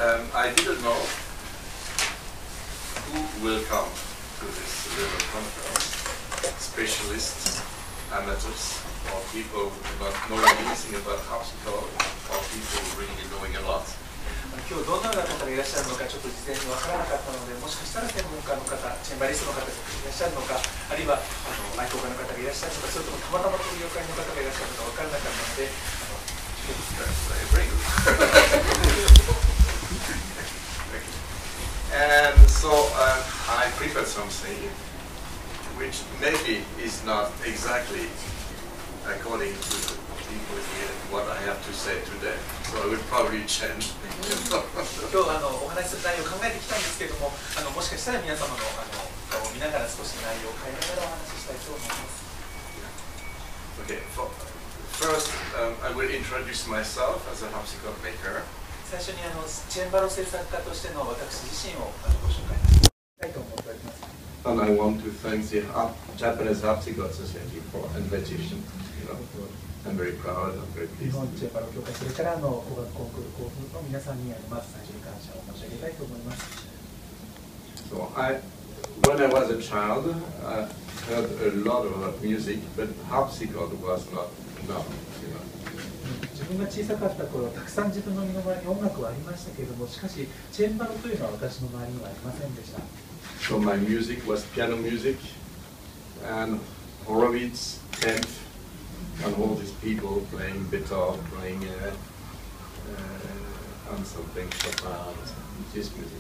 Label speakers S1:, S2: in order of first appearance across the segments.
S1: I didn't know who will come to this little conference. Specialists, amateurs, or people not knowing anything about harpsichord, or people really knowing a lot.
S2: 今日どんな方がいらっしゃるのかちょっと事前にわからなかったので、もしかしたら専門家の方、チェンバリストの方がいらっしゃるのか、あるいは愛好家の方がいらっしゃるのか、それともたまたまこういう業界の方がいらっしゃるのかわからなかったので、
S1: And so I prepared something which maybe is not exactly according to the people here what I have to say today. So I will probably change.
S2: 今日お話しする内容を考えてきたんですけれども、もしかしたら皆様の顔を見ながら少し内容を変えながらお話ししたいと思います。
S1: Okay. First, I will introduce myself as a harpsichord maker.
S2: 最初にチェンバロ制作家としての私自身をご紹介したいと思っております。
S1: And I want to thank the Japanese Harpsichord Society for invitation. I'm very proud. I'm very pleased.
S2: 日本チェンバロ協会、それから語学コンクール候補の皆さんにまず最初に感謝を申し上げたいと思います。
S1: So when I was a child, I heard a lot of music, but harpsichord was not enough.
S2: 自分が小さかった頃、たくさん自分の身の回りに音楽はありましたけれども、しかしチェンバロというのは私の周りにはありませんでした。
S1: So my music was piano music, and Horowitz, Kempf, and all these people playing Beethoven, playing and something Chopin, this music.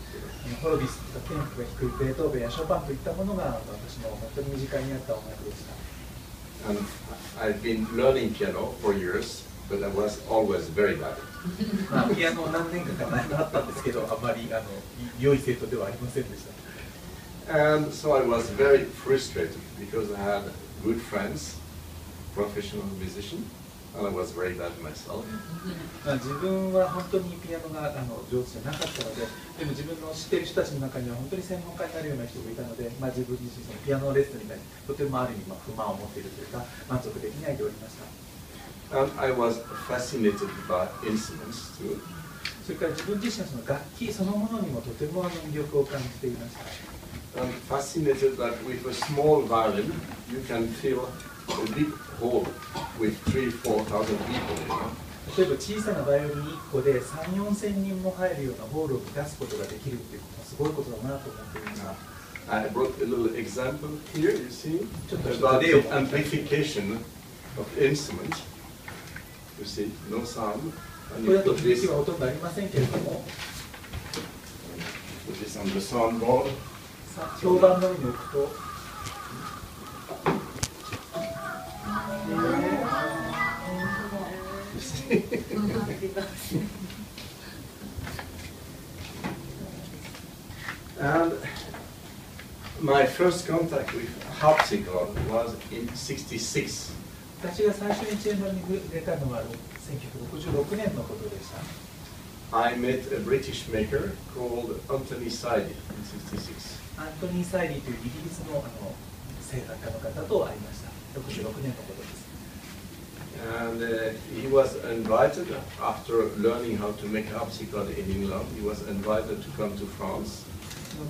S2: ホロビスとかケンプが弾くベートーベンやショパンといったものが私の本当に身近にあった音楽でした。
S1: And I've been learning piano for years, but I was always very bad.
S2: ピアノを何年か習ったんですけど、あまり良い生徒ではありませんでした。
S1: And so I was very frustrated because I had good friends, professional musicians, and I was very bad myself.
S2: 自分は本当にピアノが上手じゃなかったので、でも自分の知っている人たちの中には本当に専門家になるような人がいたので、自分自身そのピアノレッスンに対してとてもある意味不満を持っているというか満足できないでおりました。
S1: And I was fascinated by instruments too.
S2: それから自分自身はその楽器そのものにもとても魅力を感じていました。
S1: I'm fascinated that with a small violin you can fill a big hall with 3,000–4,000 people.
S2: 例えば小さなバイオリン1個で3,000–4,000人も入るようなホールを満たすことができるっていうことはすごいことだなと思っていました。
S1: I brought a little example here, you see, about the amplification of instruments. You see, no sound.
S2: これだと響きはほとんどありませんけれども、
S1: put this on the soundboard.
S2: 評判の上に置くと、
S1: And my first contact with harpsichord was in '66.
S2: 私が最初にチェンバロに触れたのは1966年のことでした。
S1: I met a British maker called Anthony Sidey in '66.
S2: アントニー・サイリーというイギリスの製作家の方と会いました。66年のことです。
S1: And he was invited, after learning how to make harpsichord in England, he was invited to come to France.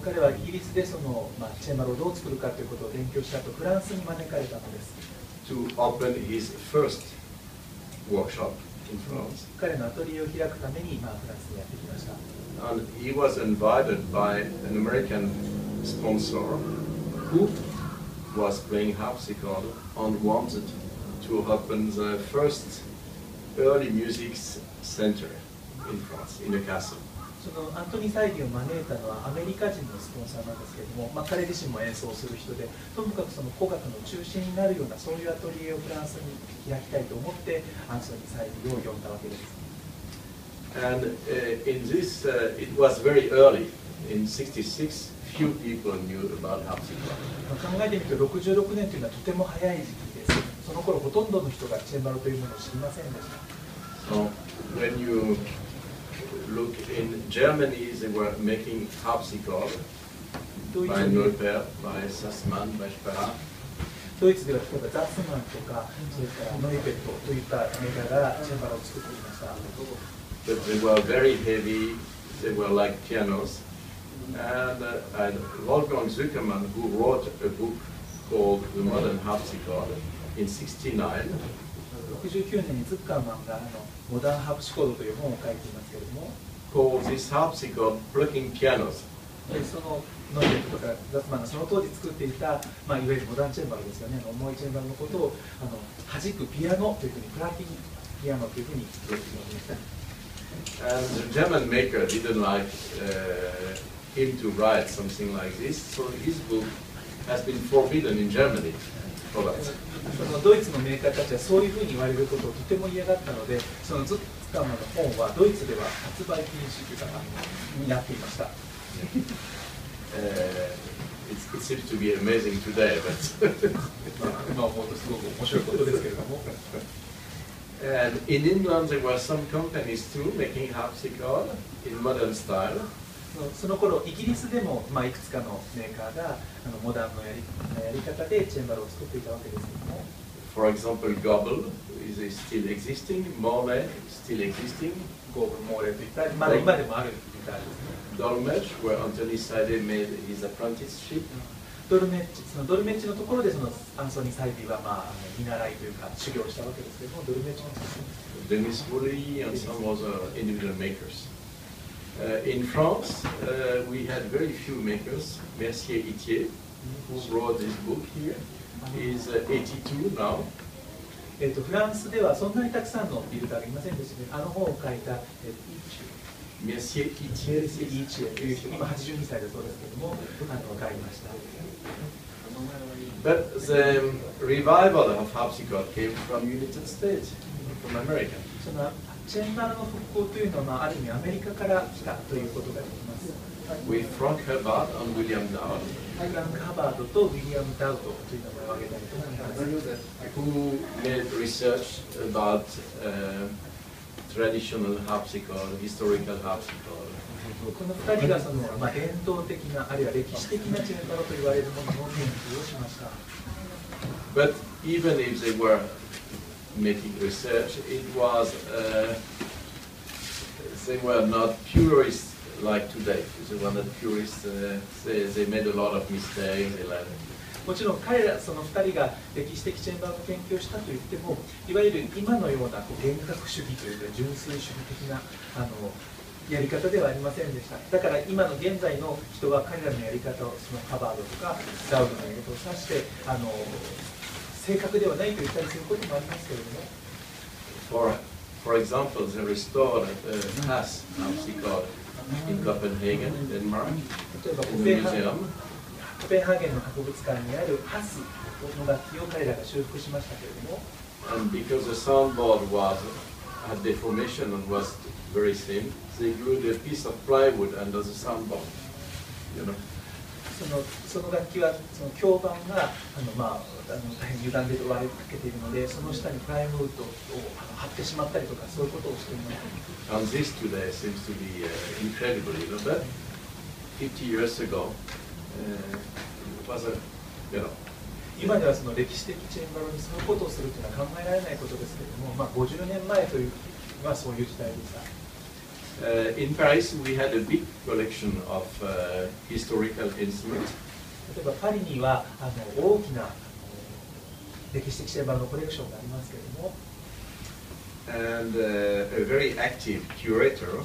S2: 彼はイギリスでチェンバロをどう作るかということを勉強した後、フランスに招かれたのです。
S1: To open his first workshop in France.
S2: 彼のアトリエを開くためにフランスにやってきました。
S1: And he was invited by an American sponsor who was playing harpsichord and wanted to open the first early music center in France, in a castle.
S2: そのアントニー・サイリーを招いたのはアメリカ人のスポンサーなんですけれども、彼自身も演奏する人で、ともかくその古楽の中心になるようなそういうアトリエをフランスに開きたいと思ってアントニー・サイリーを呼んだわけです。
S1: And in this, it was very early. In '66, few people knew about harpsichord.
S2: 考えてみると66年というのはとても早い時期です。その頃ほとんどの人がチェンバロというものを知りませんでした。
S1: So when you look in Germany, they were making harpsichord by Neupert, by Sassmann, by Sperra.
S2: ドイツでは例えばザスマンとか、それからノイベットといったメーカーがチェンバロを作っていました。
S1: But they were very heavy, They were like pianos. And Wolfgang Zuckerman, who wrote a book called The Modern Harpsichord in '69.
S2: 69年にズッカーマンがモダンハープシコードという本を書いていますけれども、
S1: called this harpsichord plucking pianos.
S2: そのノイレットとかザツマンがその当時作っていた、いわゆるモダンチェンバロですよね、重いチェンバロのことを弾くピアノというふうに、プラキンピアノというふうに呼んでいました。
S1: And the German maker didn't like him to write something like this, so his book has been forbidden in Germany for that.
S2: そのドイツのメーカーたちはそういうふうに言われることをとても嫌がったので、そのズッカーマンの本はドイツでは発売禁止というかになっていました。
S1: It seems to be amazing today, but
S2: 今思うとすごく面白いことですけれども。
S1: And in England there were some companies too making harpsichord in modern style.
S2: その頃イギリスでもいくつかのメーカーがモダンのやり方でチェンバロを作っていたわけですけども。
S1: For example, Gobble is still existing, Morley is still existing.
S2: ゴーブル、モーレーといったまだ今でもあるギターですね。
S1: Dolmetsch, where Anthony Sade made his apprenticeship.
S2: ドルメッチのところでアンソニー・サイディは見習いというか修行したわけですけども、ドルメッチのところ
S1: Denis Woolley and some other individual makers. In France, we had very few makers. Mercier Itier, who wrote this book here, is 82 now.
S2: フランスではそんなにたくさんのビルダーがいませんでしたけど、あの本を書いた
S1: Mercier Itier
S2: という人、今82歳だそうですけども、書いました。
S1: But the revival of harpsichord came from United States, from America.
S2: そのチェンバロの復興というのは、ある意味アメリカから来たということができます。
S1: With Frank Hubbard and William Dowd.
S2: フランク・ハバードとウィリアム・ダウドという名前を挙げたりとか、
S1: who made research about traditional harpsichord, historical harpsichord.
S2: この2人が伝統的な、あるいは歴史的なチェンバロと言われるものの研究をしました。
S1: But even if they were making research, it was they were not purists like today. They were not purists. They made a lot of mistakes.
S2: もちろん彼らその2人が歴史的チェンバロの研究をしたといっても、いわゆる今のような幻覚主義というか純粋主義的なやり方ではありませんでした。だから今の現在の人は彼らのやり方をそのハバードとかダウドのやり方を指して正確ではないと言ったりすることもありますけれども。
S1: For example, they restored Haas harpsichord in Copenhagen, Denmark, in the museum.
S2: コペンハーゲンの博物館にあるハスの楽器を彼らが修復しましたけれども。
S1: And because the soundboard had deformation and was very thin, they glued a piece of plywood under the soundboard. You know.
S2: その楽器はその響板が大変歪んで割れかけているので、その下にプライムウッドを貼ってしまったりとか、そういうことをしています。
S1: And this today seems to be incredible, you know. But 50 years ago, it was
S2: 今ではその歴史的チェンバロにそういうことをするというのは考えられないことですけれども、50年前というのはそういう時代でした。
S1: In Paris, we had a big collection of historical instruments.
S2: 例えばパリには大きな歴史的チェンバロのコレクションがありますけれども。
S1: And a very active curator,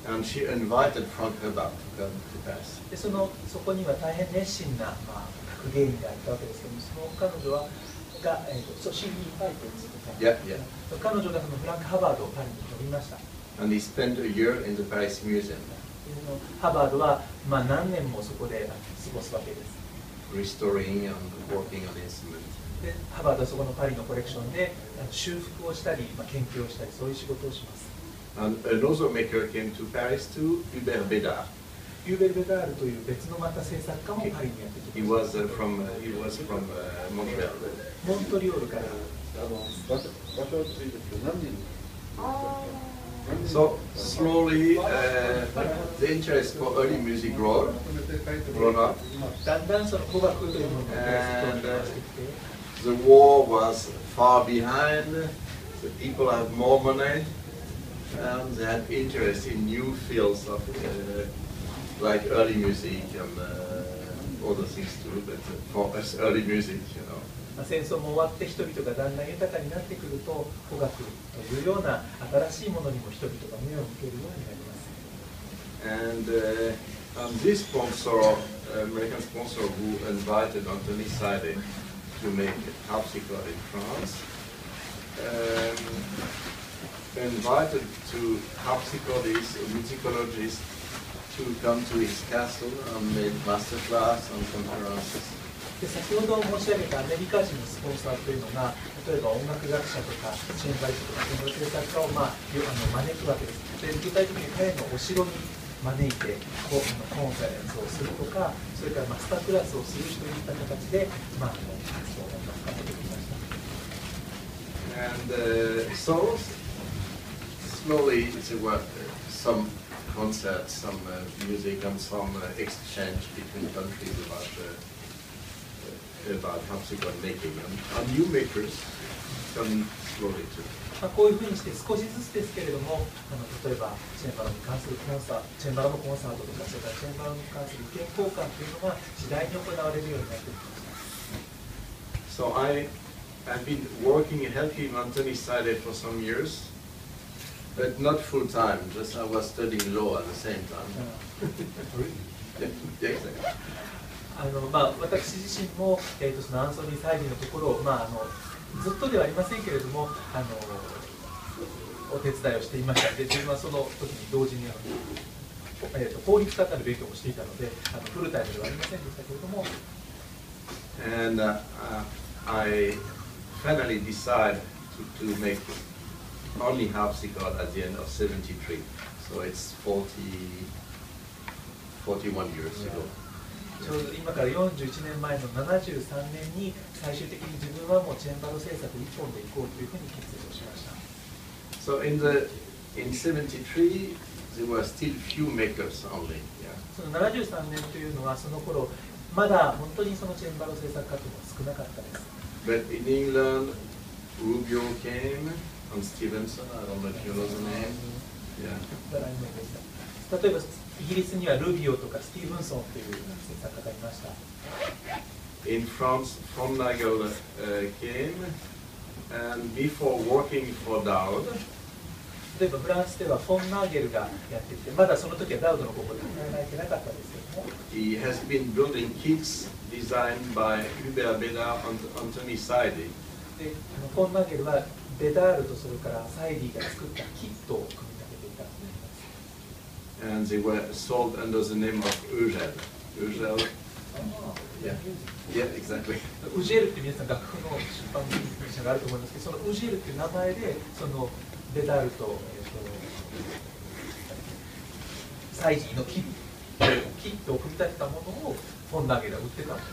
S1: and she invited Frank Hubbard to come to Paris.
S2: でそこには大変熱心な学芸員がいたわけですけども、その彼女はシーリー・ファイトについて彼女がそのフランク・ハバードをパリに呼びました。
S1: And he spent a year in the Paris Museum.
S2: ハバードは何年もそこで過ごすわけです。
S1: Restoring and working on instruments.
S2: でハバードはそこのパリのコレクションで修復をしたり、研究をしたり、そういう仕事をします。
S1: And another maker came to Paris too, Hubert Bédard.
S2: ユーベル・ベダールという別のまた制作家もパリにやってきました。
S1: He was from Montreal.
S2: モントリオールから。
S1: So slowly, the interest for early music grown up.
S2: だんだんその語学というものが
S1: The war was far behind. The people had more money. They had interest in new fields of like early music and other things too, but for us early music, you know.
S2: 戦争も終わって人々がだんだん豊かになってくると古楽というような新しいものにも人々が目を向けるようになります。
S1: And this sponsor, American sponsor, who invited Anthony Sade to make harpsichord in France, invited to harpsichordists, musicologists to come to his castle and made master class and conferences.
S2: で先ほど申し上げたアメリカ人のスポンサーというのが、例えば音楽学者とかチェンバリストとかその制作家を招くわけです。で具体的に彼のお城に招いてコンファレンスをするとか、それからマスタークラスをするといった形で、活動を深めてきました。
S1: And so slowly there were some concerts, some music, and some exchange between countries about harpsichord making, and new makers come slowly too.
S2: こういうふうにして少しずつですけれども、例えばチェンバロに関するコンサート、チェンバロのコンサートとか、それからチェンバロに関する意見交換というのが次第に行われるようになってきました。
S1: So I've been working helping Anthony Sade for some years, but not full time. Just I was studying law at the same time. Yeah, exactly.
S2: 私自身も、そのアンソニー・サイディのところを、ずっとではありませんけれども、お手伝いをしていました。で、自分はその時に同時に法律家の勉強もしていたので、フルタイムではありませんでしたけれども。
S1: And I finally decided to make only harpsichord at the end of '73. So it's 41 years ago.
S2: ちょうど今から41年前の73年に最終的に自分はもうチェンバロ制作一本でいこうというふうに決意をしました。
S1: So in '73 there were still few makers only. Yeah.
S2: その73年というのはその頃まだ本当にそのチェンバロ制作家というのは少なかったです。
S1: But in England, Rubio came and Stevenson. I don't know if you know the name. Yeah.
S2: 例えばイギリスにはルビオとかスティーブンソンという制作家がいました。
S1: In France, von Nagel came, and before working for Dowd,
S2: 例えばフランスではフォン・ナーゲルがやってきて、まだその時はダウドのここで働いてなかったんですけども。
S1: he has been building kits designed by Hubert Bédard and Anthony Sade.
S2: で、フォン・ナーゲルはベダールとそれからサイディが作ったキットを組み立てていたと思います。
S1: And they were sold under the name of Eugel. Eugel. Yeah. Yeah, exactly.
S2: ウジェルって皆さん楽譜の出版社があると思いますけど、そのウジェルっていう名前でそのベダールと、サイジーのキットを組み立てたものをフォン・ナーゲルが売ってたんです。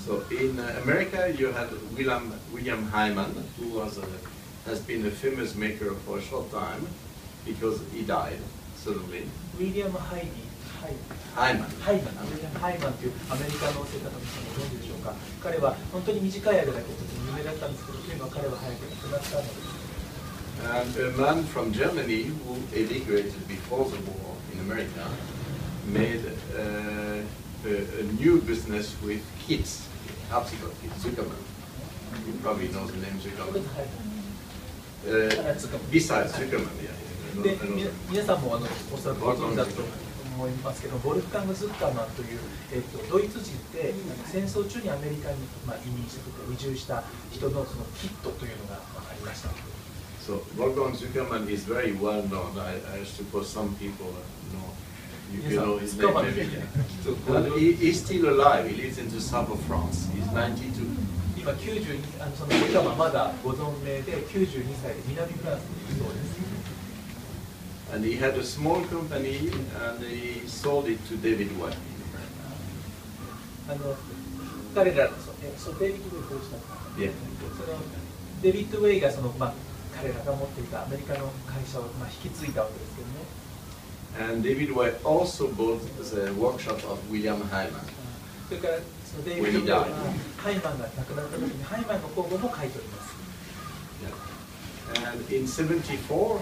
S1: So in America, you had William Hyman, who has been a famous maker for a short time because he died suddenly.
S2: ウィリアム・ハイマンというアメリカの制作家の人もご存知でしょうか。彼は本当に短い間だけとても有名だったんですけど、というのは彼は早く亡くなったのです。
S1: And a man from Germany who emigrated before the war in America made a new business with kits, harpsichord kits, Zuckerman. You probably know the name Zuckerman. Besides Zuckerman, yeah.
S2: で、皆さんもおそらくご存知だと思いますけど、ボルフガング・ズッカーマンという、ドイツ人で戦争中にアメリカに、移民して移住した人のそのキットというのがありました。
S1: So Wolfgang Zuckerman is very well known. I suppose some people know. You know his name maybe. And he's still alive. He lives in the south of France. He's 92.
S2: 今92、そのズッカーマンまだご存命で92歳で南フランスにいるそうです。
S1: And he had a small company and he sold it to David White.
S2: 彼ら、デビッド・ウェイどうしたのか。そのデビッド・ウェイがその、彼らが持っていたアメリカの会社を、引き継いだわけですけどね。
S1: And David White also bought the workshop of William Hyman.
S2: それからそのデビッド・ウェイはハイマンが亡くなった時にハイマンの工房も書いております。
S1: Yeah. And in '74,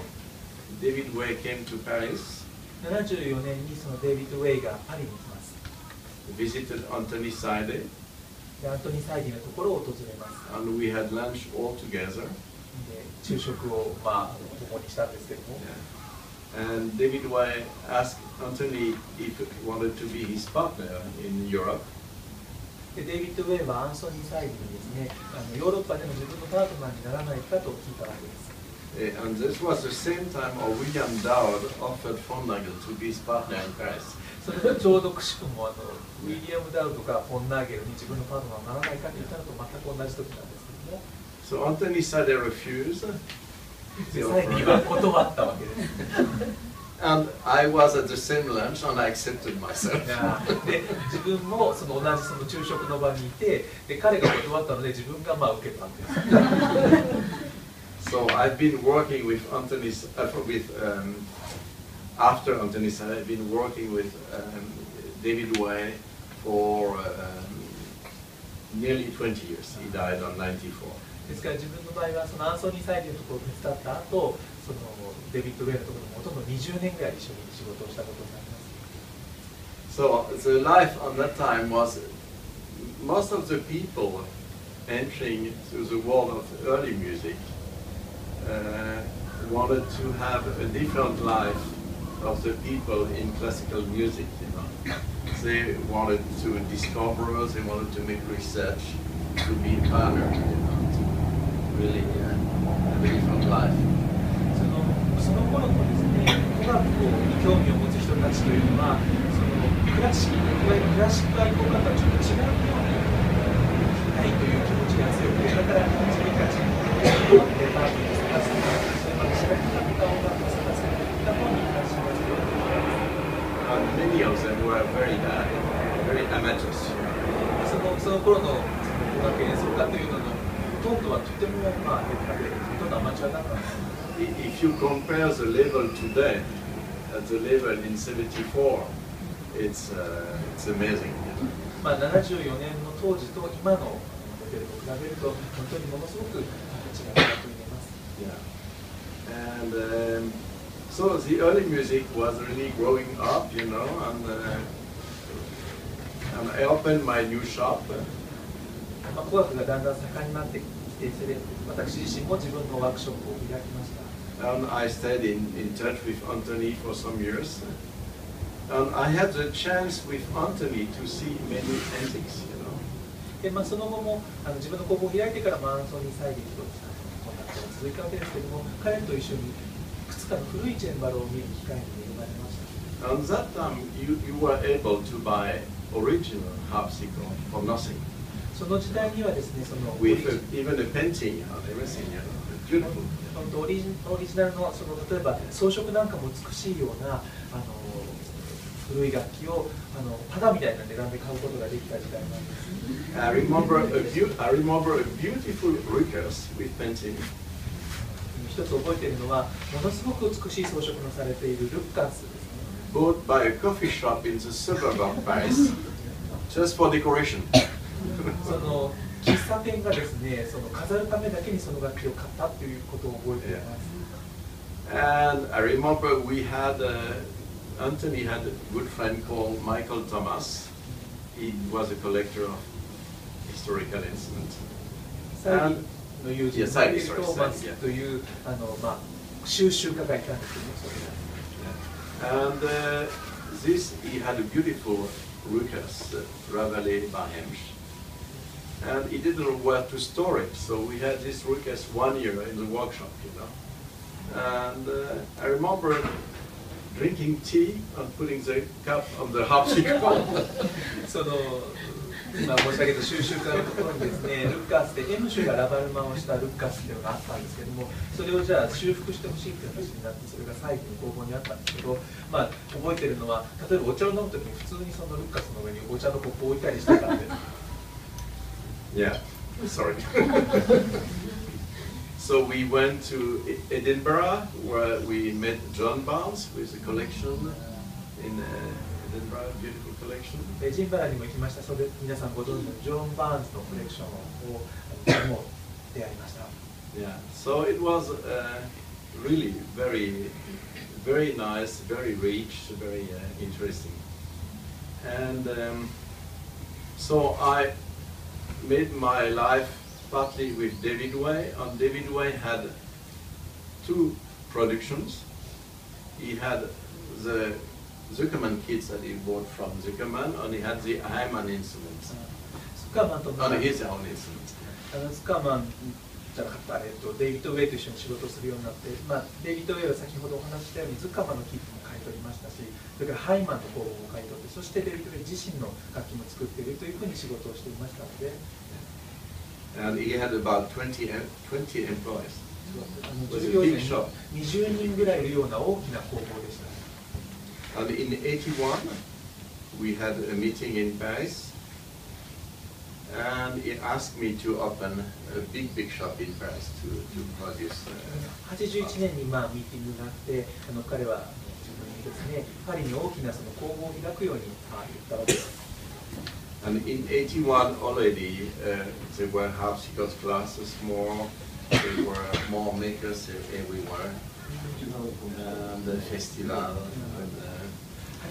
S1: David Way came to Paris,
S2: 74年にそのデイビッド・ウェイがパリに来ます。
S1: visited Anthony Saide,
S2: でアントニー・サイディのところを訪れます。
S1: and we had lunch all together.
S2: で昼食を共にしたんですけども、
S1: And David Way asked Anthony if he wanted to be his partner in Europe.
S2: でデイビッド・ウェイはアンソニー・サイディにですね、ヨーロッパでの自分のパートナーにならないかと聞いたわけです。
S1: And this was the same time William Dowd offered Fondnagel to be his partner in Paris.
S2: それとちょうどくしくもウィリアム・ダウドがフォンナーゲルに自分のパートナーにならないかと言ったのと全く同じ時なんですけども、
S1: So Anthony Saide refused.
S2: でサイディは断ったわけです。
S1: And I was at the same lunch and I accepted myself.
S2: で自分もその同じその昼食の場にいて、で彼が断ったので自分が受けたんです。
S1: So I've been working with after Anthony Saide, I've been working with David Way for nearly 20 years. He died on 94.
S2: ですから自分の場合はそのアンソニー・サイディのところを手伝った後、そのデビッド・ウェイのところもほとんど20年ぐらい一緒に仕事をしたことになります。
S1: So the life on that time was most of the people entering to the world of early music wanted to have a different life of the people in classical music, you know. They wanted to discover, they wanted to make research, to be pioneers, you know, to really have a different life.
S2: その頃のですね、音楽に興味を持つ人たちというのは、そのクラシック、いわゆるクラシック愛好家とはちょっと違うように聴きたいという気持ちが強くて、だから自分たちのレパートリーを探すとか、それまで知らなかった音楽を探すといった方に関心が強いと思います。
S1: Many of them were very amateurs.
S2: その頃の音楽演奏家というののほとんどはとても下手で、ほとんどアマチュアだったんです。
S1: If you compare the level today at the level in '74, it's amazing.
S2: 74年の当時と今のモデルと比べると本当にものすごく違いだと言えます。
S1: Yeah. And so the early music was really growing up, you know, and I opened my new shop.
S2: 語学がだんだん盛んになってきて、それで私自身も自分のワークショップを開きました。
S1: And I stayed in touch with Anthony for some years. And I had the chance with Anthony to see many antiques, you know.
S2: でその後も自分の工房を開いてからアンソニー・サイディとコンタクトが続いたわけですけれども、彼と一緒にいくつかの古いチェンバロを見る機会に恵まれました。
S1: And that time you were able to buy original harpsichord for nothing.
S2: その時代にはですね、その
S1: With even a painting and everything, you know, beautiful.
S2: オリジナルの例えば装飾なんかも美しいような古い楽器をタダみたいな値段で買うことができた時代なんです。
S1: I remember a beautiful Ruckers with painting.
S2: 一つ覚えているのはものすごく美しい装飾のされているルッカースですね。
S1: Bought by a coffee shop in the suburb of Paris, just for decoration.
S2: その喫茶店がですね、その飾るためだけにその楽器を買ったということを覚えています。
S1: And I remember Anthony had a good friend called Michael Thomas. He was a collector of historical instruments.
S2: サイの友人、マイケル・トーマスという収集家がいたんですけども、
S1: And he had a beautiful Ruckers, Ravelais by Hemsch. And he didn't know where to store it, so we had this Ruckers 1 year in the workshop, you know. And I remember drinking tea and putting the cup on the harpsichord.
S2: その今申し上げた収集家のところにですね、ルッカースで M 種がラバルマンをしたルッカースっていうのがあったんですけども、それをじゃあ修復してほしいっていう話になって、それが最後の工房にあったんですけど、覚えてるのは、例えばお茶を飲むときに普通にそのルッカースの上にお茶のコップを置いたりしてたんで。
S1: Yeah, sorry. So we went to Edinburgh, where we met John Barnes with a collection in Edinburgh, a beautiful collection.
S2: エジンバラにも行きました。それで皆さんご存知のジョン・バーンズのコレクションをも出会いました。
S1: Yeah, so it was really very nice, very rich, very interesting. And so I made my life partly with David Way, and David Way had two productions. He had the Zuckerman kits that he bought from Zuckerman, and he had the Hyman instruments. On his own instruments.
S2: スカーマンじゃなかった、デイビッド・ウェイと一緒に仕事をするようになって、デイビッド・ウェイは先ほどお話ししたようにズッカーマンのキットも買い取りましたし、それからハイマンの工房も買い取って、そしてデイビッド・ウェイ自身の楽器も作っているというふうに仕事をしていましたので。
S1: And he had about 20 employees.
S2: 従業員20人ぐらいいるような大きな工房でした。
S1: And in 81, we had a meeting in Paris. And he asked me to open a big shop in Paris to produce.
S2: 81年にミーティングがあって、彼は自分にですね、パリに大きなその工房を開くように言ったわけです。
S1: And in 81 already, there were harpsichord classes more. There were more makers everywhere, and the festival.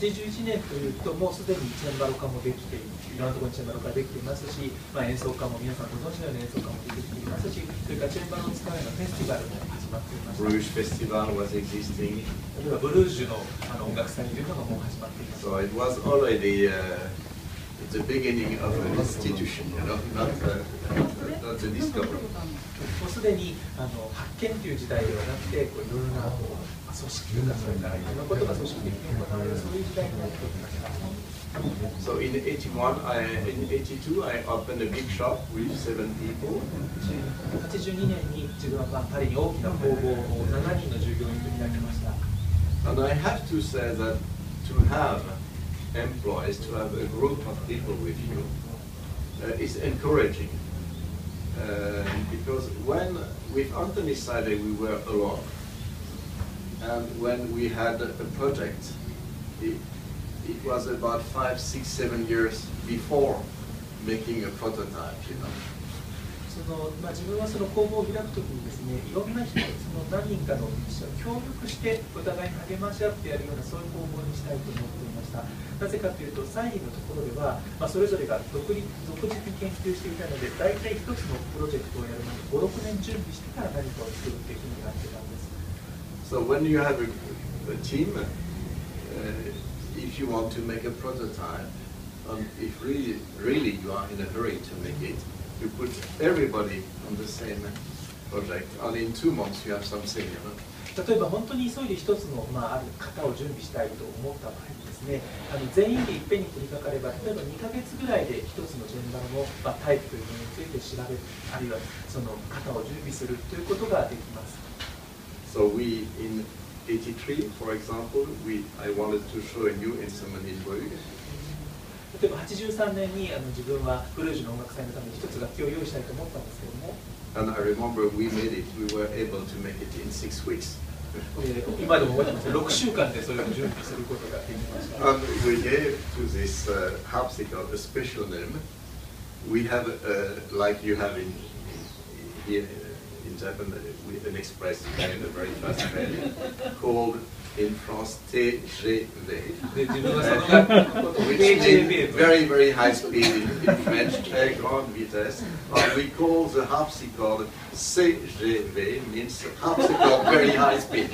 S2: 81年というと、もうすでにチェンバロ科もできていろんなところにチェンバロ科できていますし、演奏家も皆さんご存知のような演奏家もできていますし、それからチェンバロを使うようなフェスティバルも始まっていました。
S1: Bruges Festival was existing.
S2: 例えばブルージュの音楽祭というのがもう始まっています。
S1: So it was already the beginning of an institution, not the discovery.
S2: もうすでに発見という時代ではなくて、いろいろな組織とかそれからいろんなことが組織的に行われるそういう時代になっておりました。
S1: So in 82 I opened a big shop with 7 people.
S2: 82年に自分はパリに大きな工房を7人の従業員と開きました。
S1: And I have to say that to have employees, to have a group of people with you, is encouraging. Because when with Anthony Sade we were alone, and when we had a project, it was about 5, 6, 7 years before making a prototype,
S2: 自分はその工房を開くときにですね、いろんな人、何人かの人が協力してお互いに励まし合ってやるようなそういう工房にしたいと思っていました。なぜかというと、サインのところでは、それぞれが独自に研究していたので、大体一つのプロジェクトをやるまで5、6年準備してから何かを作るっていうふうになってたんです。
S1: So when you have a team, if you want to make a prototype, and if really you are in a hurry to make it, you put everybody on the same project, and in 2 months you have something.
S2: 例えば本当に急いで一つの、ある型を準備したいと思った場合にですね、全員でいっぺんに取り掛かれば、例えば2ヶ月ぐらいで一つのチェンバロの、タイプというものについて調べる、あるいはその型を準備するということができます。
S1: So we in 83, for example, I wanted to show a new instrument in Bruges.
S2: 例えば83年に自分はブルージュの音楽祭のために一つ楽器を用意したいと思ったんですけども。
S1: And I remember we made it. We were able to make it in 6 weeks.
S2: 今でも覚えてます。6週間でそれを準備することができました。
S1: And we gave to this harpsichord a special name. We have, like you have in here in Japan, an express in a very fast way called in France TGV, which means very high speed in French, très grande vitesse. And we call the harpsichord CGV, means harpsichord very high speed,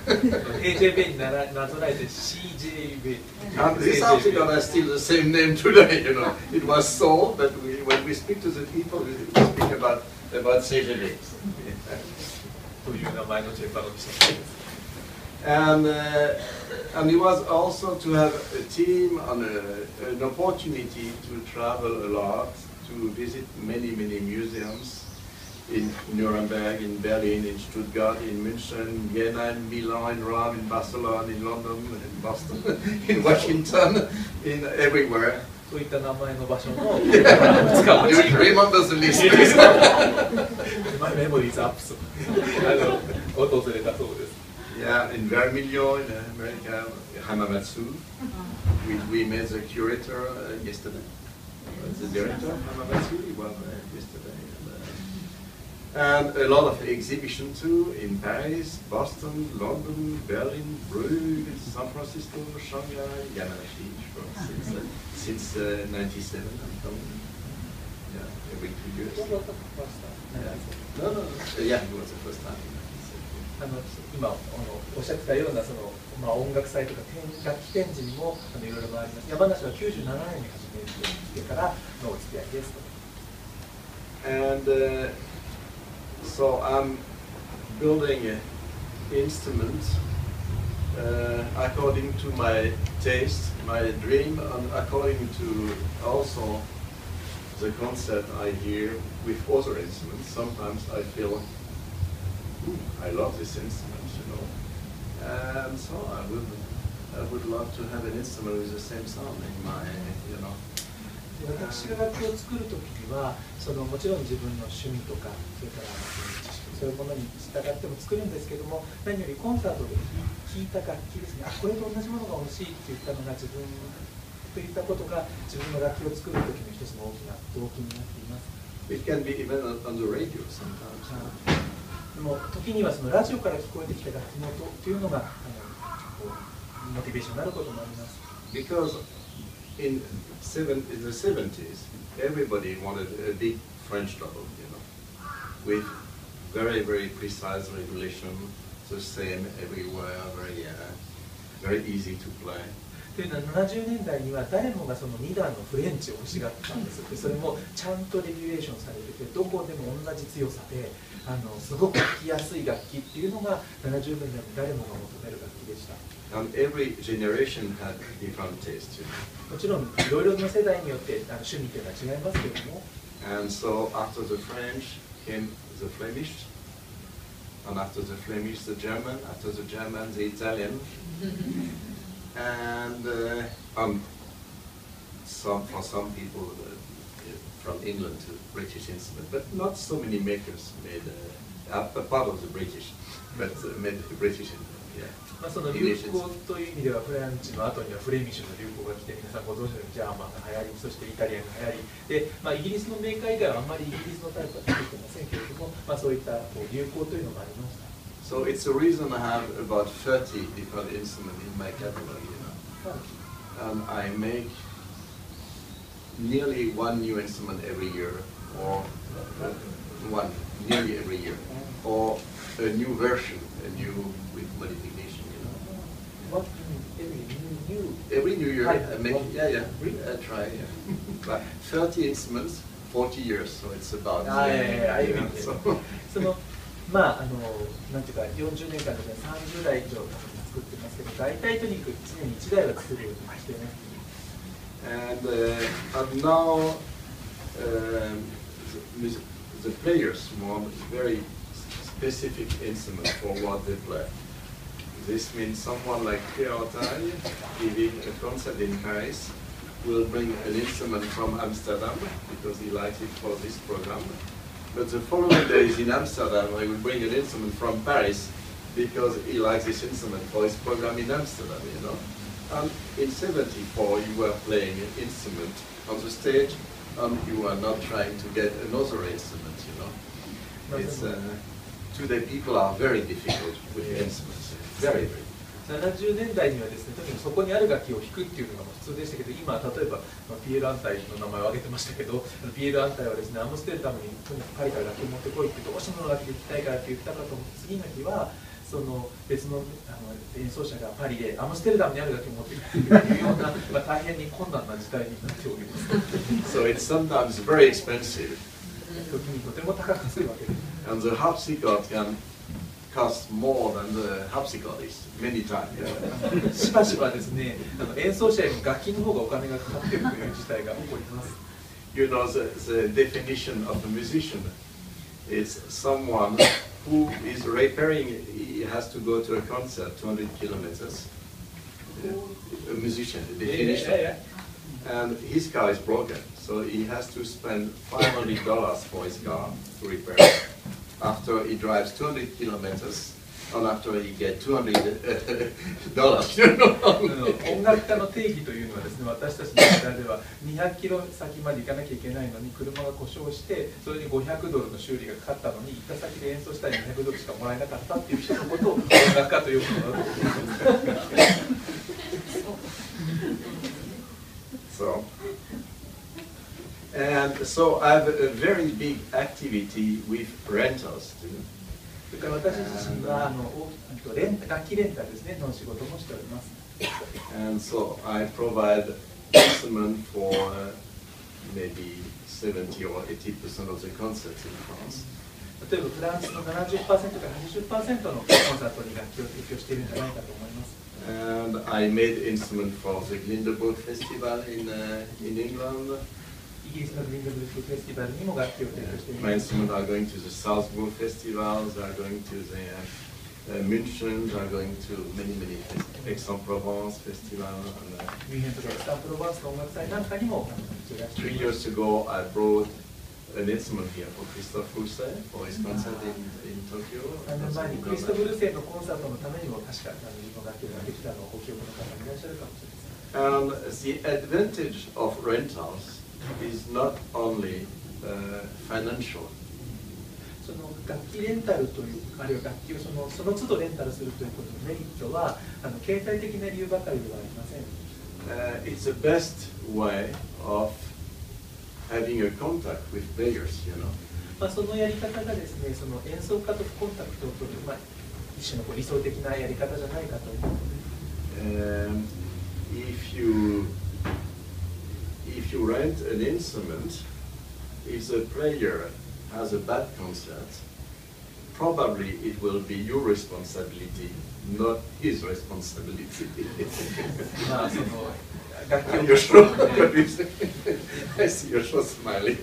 S2: AJB になぞらえて CJV.
S1: And this harpsichord has still the same name today, It was sold, but when we speak to the people, we speak about CGV.
S2: という名前のチェンバロにしたいです。
S1: And it was also to have a team and an opportunity to travel a lot, to visit many museums in Nuremberg, in Berlin, in Stuttgart, in München, in Vienna, in Milan, in Rome, in Barcelona, in London, in Boston, in Washington, in everywhere.
S2: そういった名前の場所の
S1: You remember the list?
S2: My memory is up. 訪れたそうです。
S1: Yeah, in Vermilion, in America, Hamamatsu. We met the curator yesterday. The director, Hamamatsu, he was yesterday. And a lot of exhibition too in Paris, Boston, London, Berlin, Bruges, San Francisco, Shanghai, Yamanashi, since 97 I'm coming. Yeah, every 2 years.
S2: What was the first time?
S1: No, yeah, it was the first time.
S2: 今おっしゃってたようなその、音楽祭とか楽器展示にもいろいろ回ります。山梨は97年に始めてからのお付き合いですと。
S1: And so I'm building instruments according to my taste, my dream, and according to also the concept I hear with other instruments. Sometimes I feel, I love this instrument, you know, and so I would love to have an instrument with the same sound in my, you know.
S2: 私が楽器を作るときにはもちろん自分の趣味とかそれから知識そういうものに従っても作るんですけども、何よりコンサートで聴いた楽器ですね、これと同じものが欲しいって言ったのが自分といったことが自分の楽器を作るときの一つの大きな動機になっています。
S1: It can be even on the radio sometimes.
S2: でも時にはラジオから聞こえてきた楽器の音というのがモチベーションになることもあります。
S1: Because in the 70s, everybody wanted a big French double, you know, with very, very precise regulation, the same everywhere, very easy to play.
S2: というのは70年代には誰もが2段のフレンチを欲しがったんです。でそれもちゃんとレギュレーションされてて、どこでも同じ強さですごく弾きやすい楽器っていうのが70年代に誰もが求める楽器でした。
S1: And every generation had different tastes.
S2: もちろんいろいろな世代によって趣味というのは違いますけれども。
S1: And so after the French came the Flemish, and after the Flemish the German, after the German the Italian, and for some people from England to British instrument, but not so many makers made a part of the British, but made the British instrument. Yeah.
S2: その流行という意味ではフレンチの後にはフレミッシュの流行が来て、皆さんご存知のようにジャーマンが流行り、そしてイタリアンが流行りで、イギリスのメーカー以外はあんまりイギリスのタイプは作ってませんけれども、そういった流行というのがありました。
S1: So it's the reason I have about 30 different instruments in my catalog, you know. And I make nearly one new instrument every year, or nearly every year, or a new version, with modification, you know.
S2: What new?
S1: Every new year, I make, I try, But 30 instruments, 40 years, so it's about. なんていうか40年間で30台以上作ってますけど、大体とにかく常に1台は作るようにしてね。And now the players want very specific instrument for what they play. This means someone like Pierre Otaille giving a concert in Paris will bring an instrument from Amsterdam because he likes it for this program. But the following day in Amsterdam, he will bring an instrument from Paris because he likes this instrument for his program in Amsterdam, you know. And in '74, you were playing an instrument on the stage, and you are not trying to get another instrument, you know. It's today people are very difficult with instruments, very.
S2: 70年代にはですね、特にそこにある楽器を弾くっていうのが普通でしたけど、今例えばピエール・アンタイの名前を挙げてましたけど、ピエール・アンタイはですね、アムステルダムにとにかくパリから楽器を持ってこいって、どうしても楽器で弾きたいからって言ったかと思って、次の日は別の演奏者がパリでアムステルダムにある楽器を持ってくるというような、大変に困難な時代になっております。
S1: So it's sometimes very expensive.
S2: 時にとても高くつくわけです。
S1: And the harpsichord can cost more than the harpsichordist many times.
S2: しばしばですね、演奏者より楽器の方がお金がかかっているという事態が起こります。
S1: You know, the definition of a musician is someone who is repairing. He has to go to a concert 200 kilometers. A musician, the definition. And his car is broken, so he has to spend $500 for his car to repair it. After he drives 200 kilometers, and after you get $200.
S2: 音楽家の定義というのはですね、私たちの時代では200キロ先まで行かなきゃいけないのに車が故障してそれに$500の修理がかかったのに行った先で演奏したら$200しかもらえなかったっていう人のことを音楽家ということだと思います。
S1: And so I have a very big activity with rentals too.
S2: それから私自身は楽器レンタルですねの仕事もしております。
S1: And so I provide instrument for maybe 70 or 80% of the concerts in France.
S2: 例えばフランスの 70% から 80% のコンサートに楽器を提供しているんじゃないかと思います。
S1: And I made instrument for the Glindeburg Festival in England.
S2: イギリスのグリンドブルックフェスティバルにも楽器を提供しています。
S1: My instruments are going to the Salzburg festivals, are going to the München, are going to many Aix-en-Provence festivals.
S2: ミュンヘンとかエクサンプロバンスの音楽祭なんかにも出演しています。
S1: 3 years ago, I brought an instrument here for Christophe Rousset for his concert in Tokyo.
S2: 3年前にクリストフ・ルセイのコンサートのためにも確か自分の楽器ができたのをご記憶の方いらっしゃるかもしれません。
S1: And the advantage of rentals is not only financial.
S2: その楽器レンタルというあるいは楽器をその都度レンタルするということのメリットは経済的な理由ばかりではありません。
S1: It's the best way of having a contact with players, you know.
S2: そのやり方がですね、その演奏家とコンタクトを取る、一種の理想的なやり方じゃないかと思うので。
S1: If you rent an instrument, if the player has a bad concert, probably it will be your responsibility, not his responsibility.
S2: 楽器を
S1: I see you're so smiling.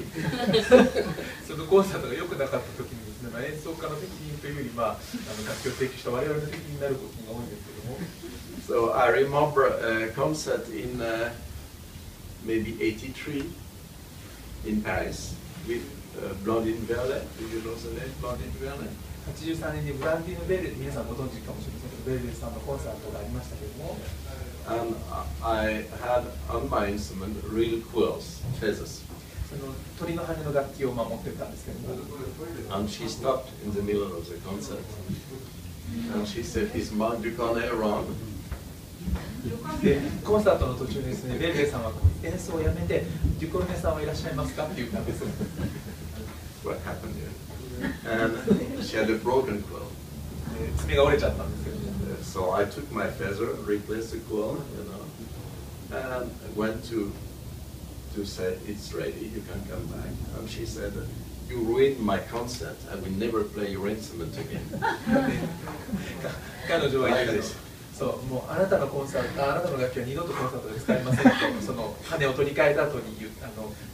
S2: そのコンサートが良くなかった時にですね、演奏家の責任というより楽器を提供した我々の責任になることが多いんですけども。
S1: So I remember a concert in maybe 83 in Paris with Blandine Verlet. Do you know the name Blandine Verlet?
S2: 83年にブランディーヌ・ベルレ、皆さんご存知かもしれませんけど、ベルレさんのコンサートがありましたけれども。
S1: And I had on my instrument real quills, feathers.
S2: その鳥の羽の楽器を持ってたんですけども。
S1: And she stopped in the middle of the concert. And she said, "Is Marc Ducornet around?"
S2: でコンサートの途中にですね、ベルレさんは演奏をやめて、デュコルネさんはいらっしゃいますかって言ったんです。
S1: What happened here? And she had a broken quill.
S2: 爪が折れちゃったんですけど。
S1: So I took my feather, replaced the quill, you know, and went to say it's ready, you can come back. And she said, "You ruined my concert. I will never play your instrument again."
S2: 彼女は言ったんです。そうもうあなたのコンサート、あなたの楽器は二度とコンサートで使いませんと、その羽を取り替えた後に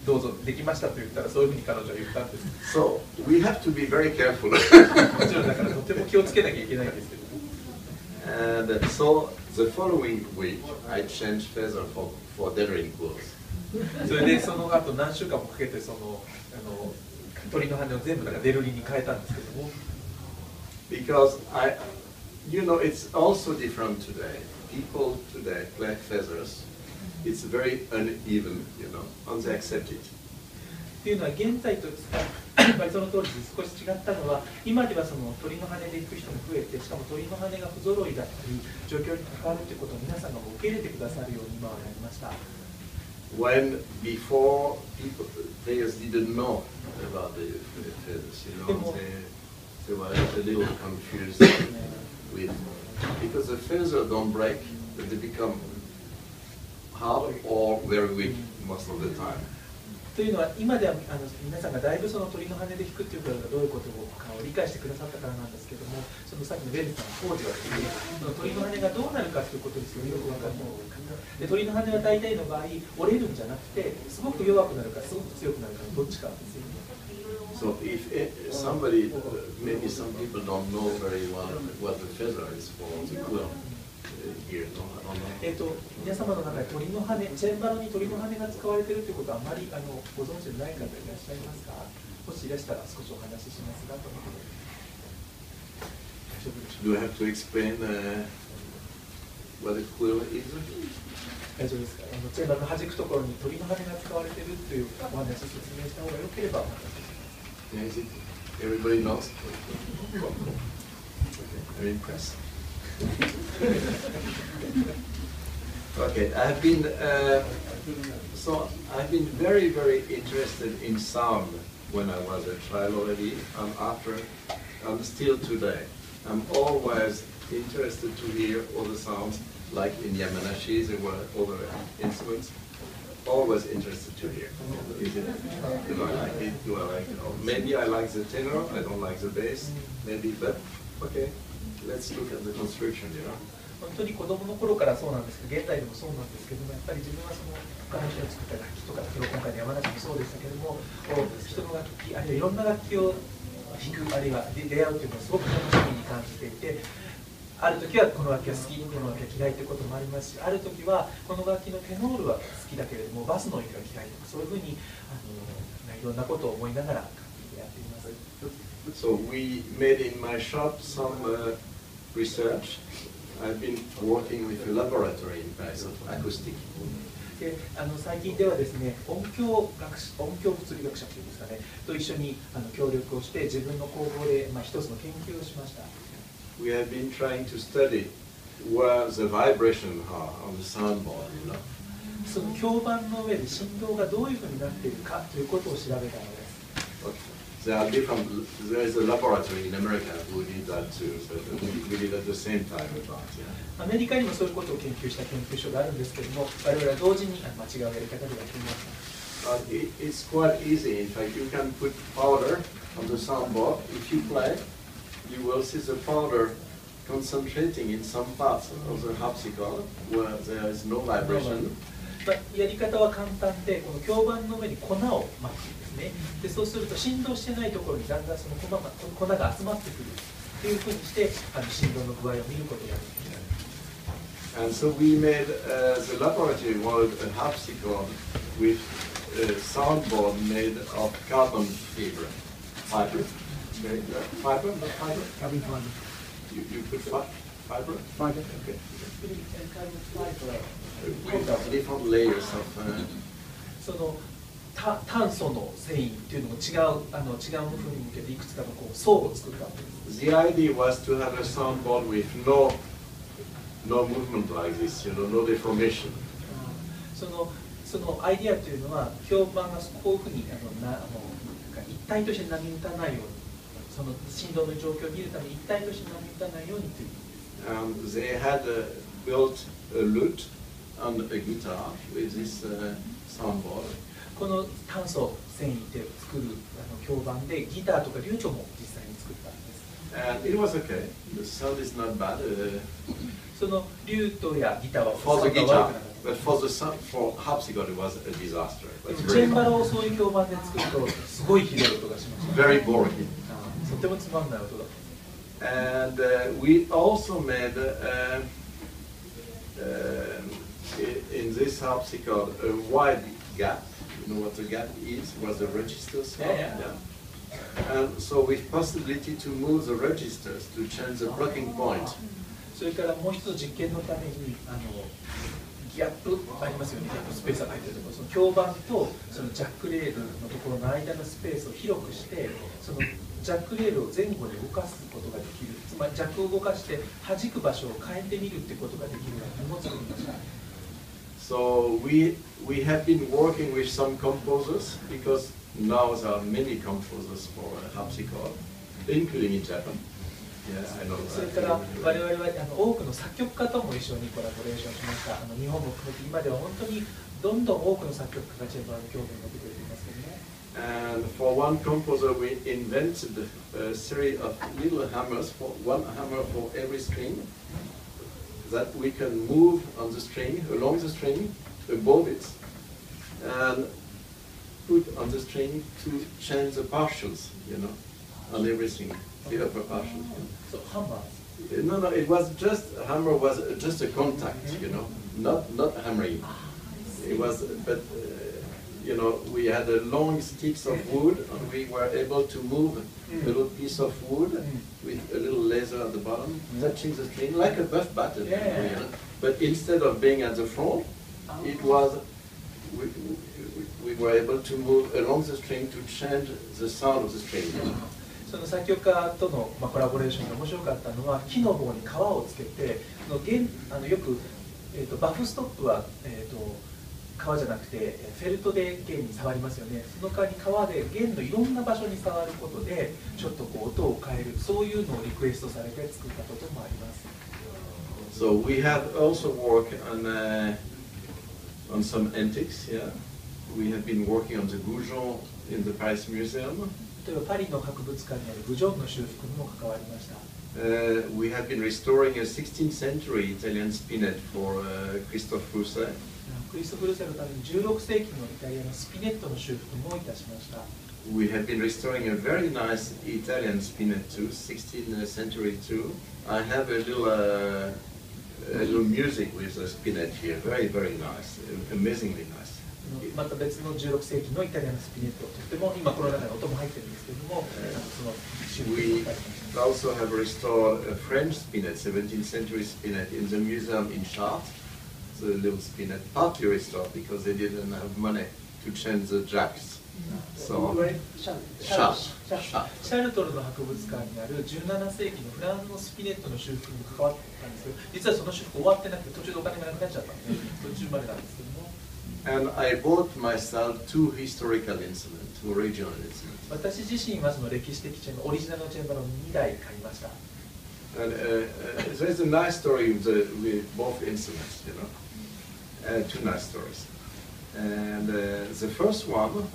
S2: どうぞできましたと言ったらそういうふうに彼女は言ったんです。
S1: So we have to be very careful.
S2: もちろんだからとても気をつけなきゃいけないんですけど。
S1: And so the following week, I changed feather for Delrin quills.
S2: それでその後何週間もかけて鳥の羽を全部デルリンに変えたんですけども。
S1: Because you know, it's also different today. People today play feathers. It's very uneven, you know, and they accept it.
S2: っていうのは現在とやっぱりその当時少し違ったのは、今ではその鳥の羽で行く人も増えて、しかも鳥の羽が不揃いだったり状況に関わるということを皆さんが受け入れてくださるように今はなりました。
S1: When before players didn't know about the feathers, you know, they were a little confused with because the feathers don't break, but they become hard or very weak most of the time.
S2: というのは今では皆さんがだいぶその鳥の羽で弾くということがどういうことかを理解してくださったからなんですけども、そのさっきのベルさんの当時はですね、その鳥の羽がどうなるかということですよ、よく分かるので、鳥の羽は大体の場合折れるんじゃなくて、すごく弱くなるかすごく強くなるかのどっちかですよね。
S1: So if somebody, maybe some people don't know very well what the feather is for the quill.
S2: 皆様の中で鳥の羽、チェンバロに鳥の羽が使われているということはあまりご存知のない方いらっしゃいますか？もしいらしたら少しお話ししますがということで。丈夫でしょ
S1: Do I have to explain what a quill is?
S2: 大丈夫ですか。チェンバロの弾くところに鳥の羽が使われているというお話を説明した方がよければお話します。
S1: Yeah, is it? Everybody knows? Very impressed. Okay, I've been very, very interested in sound when I was a child already, and still today. I'm always interested to hear all the sounds, like in Yamanashi, there were other instruments. Always interested to hear. Is it? Do I like it? Do I like it? Or maybe I like the tenor, I don't like the bass, maybe, but okay. Let's look at the construction, you know.
S2: 本当に子供の頃からそうなんですけど、現在でもそうなんですけども、やっぱり自分はその他の人が作った楽器とか、今回の山梨もそうでしたけども、人の楽器、あるいはいろんな楽器を弾く、あるいは出会うというのをすごく楽しみに感じていて、ある時はこの楽器が好き、この楽器が嫌いということもありますし、ある時はこの楽器のテノールは好きだけれども、バスの音が嫌いとか、そういうふうにいろんなことを思いながら楽器でやっています。
S1: So we made in my shop some research. I've been working with a laboratory in Paris of acoustic.
S2: で最近ではですね、音響物理学者というんですかね、と一緒に協力をして自分の工房で一つの研究をしました。
S1: We have been trying to study where the vibration are on the soundboard, you know.
S2: その響板の上で振動がどういうふうになっているかということを調べたのです。
S1: There are different. There is a laboratory in America who did that too, but we did at the same time about. Yeah.
S2: アメリカにもそういうことを研究した研究所があるんですけれども、我々は同時に違うやり方でやっています。
S1: It's quite easy. In fact, you can put powder on the soundboard. If you play, you will see the powder concentrating in some parts of the harpsichord where there is no vibration.
S2: やり方は簡単で、この響板の上に粉をまくんですね。で、そうすると振動してないところにだんだんその粉が集まってくるというふうにして振動の具合を見ることができる。
S1: And so we made the laboratory was a harpsichord with a soundboard made of carbon fiber. Fiber? Okay. Fiber? Not fiber?
S2: Carbon fiber.
S1: You put fiber?
S2: Fiber.
S1: Okay.
S2: Carbon fiber.
S1: With different layers of.
S2: その炭素の繊維というのも違う風に向けていくつかの層を作ったわけです。
S1: The idea was to have a soundboard with no movement like this, you know, no deformation.
S2: そのアイディアというのは、響板がこういうふうに一体として波打たないように、その振動の状況を見るために一体として波打たないようにという意味です。
S1: They had built a lute and a guitar with this soundboard.
S2: この炭素繊維で作る響板でギターとかリュートも実際に作ったんです。
S1: And it was okay. The sound is not bad.
S2: そのリュートやギターは
S1: For the guitar, but for harpsichord it was a disaster.
S2: チェンバロをそういう響板で作るとすごいひどい音がしました。
S1: Very boring.
S2: とてもつまんない音だった。
S1: And we also made in this harpsichord a wide gap. You know what the gap is? Was the registers?
S2: Yeah.
S1: And so with possibility to move the registers to change the blocking point.
S2: それからもう一つ実験のためにギャップありますよね。スペースが入ってるところ、その響板とそのジャックレールのところの間のスペースを広くして、そのジャックレールを前後で動かすことができる。つまりジャックを動かして弾く場所を変えてみるってことができるものを作りました。
S1: So we have been working with some composers because now there are many composers for harpsichord, including in Japan. Yeah, I know.
S2: それから我々は多くの作曲家とも一緒にコラボレーションしました。日本も含めて今では本当にどんどん多くの作曲家がチェンバロに興味を持ってくれていますけどね。
S1: And for one composer, we invented a series of little hammers, for one hammer for every string, that we can move on the string, along the string, above it, and put on the string to change the partials, you know, on everything, the upper partials.
S2: So hammer.
S1: No, it was just hammer was just a contact, you know, not hammering. It was, but you know, we had a long sticks of wood, and we were able to move a little piece of wood with a little laser at the bottom, touching the string like a buff button.
S2: Yeah.
S1: But instead of being at the front, it was we were able to move along the string to change the sound of the string.
S2: その作曲家との、コラボレーションで面白かったのは、木の棒に皮をつけて、よく、バフストップは、皮じゃなくてフェルトで弦に触りますよね。その代わり皮で弦のいろんな場所に触ることでちょっとこう音を変える、そういうのをリクエストされて作ったこともあります。
S1: So we have also worked on some antiques. Yeah, we have been working on the Goujon in the Paris Museum.
S2: 例えばパリの博物館にあるグジョンの修復にも関わりました。
S1: We have been restoring a 16th century Italian spinet for Christophe Rousset.
S2: クリストフ・ルセのために16世紀のイタリアのスピネットの修復もいたしました。
S1: We have been restoring a very nice Italian spinet too, 16th century too. I have a little music with a spinet here, very nice, amazingly nice.
S2: また別の16世紀のイタリアのスピネット、とっても今この中に音も入ってるんですけれども、その修復を書いてました。
S1: We also have restored a French spinet, 17th century spinet, in the museum in Chartres. The little spinet, partly restored because they didn't have money to change the jacks. So,
S2: シャルトルの博物館にある17世紀のフランスのスピネットの修復に関わったんですけど、実はその修復終わってなくて途中でお金がなくなっちゃったんで途中までなんですけども。
S1: And I bought myself two historical instruments, two original instruments.
S2: 私自身はその歴史的チェンバロ、オリジナルのチェンバロを2台買いました。
S1: And there's a nice story with both instruments, you know. Two nice stories. And the first one,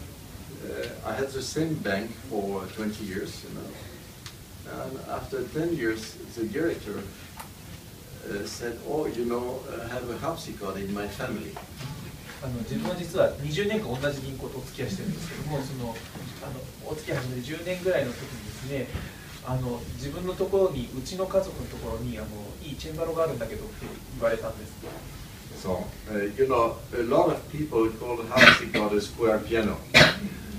S1: I had the same bank for 20 years, you know. And after 10 years, the director said, "Oh, you know, I have a harpsichord in my family."
S2: 自分は実は20年間同じ銀行とお付き合いしてるんですけども、お付き合い始めて10年ぐらいの時にですね、自分のところに、うちの家族のところにいいチェンバロがあるんだけどって言われたんです。
S1: So, you know, a lot of people call harpsichord a square piano.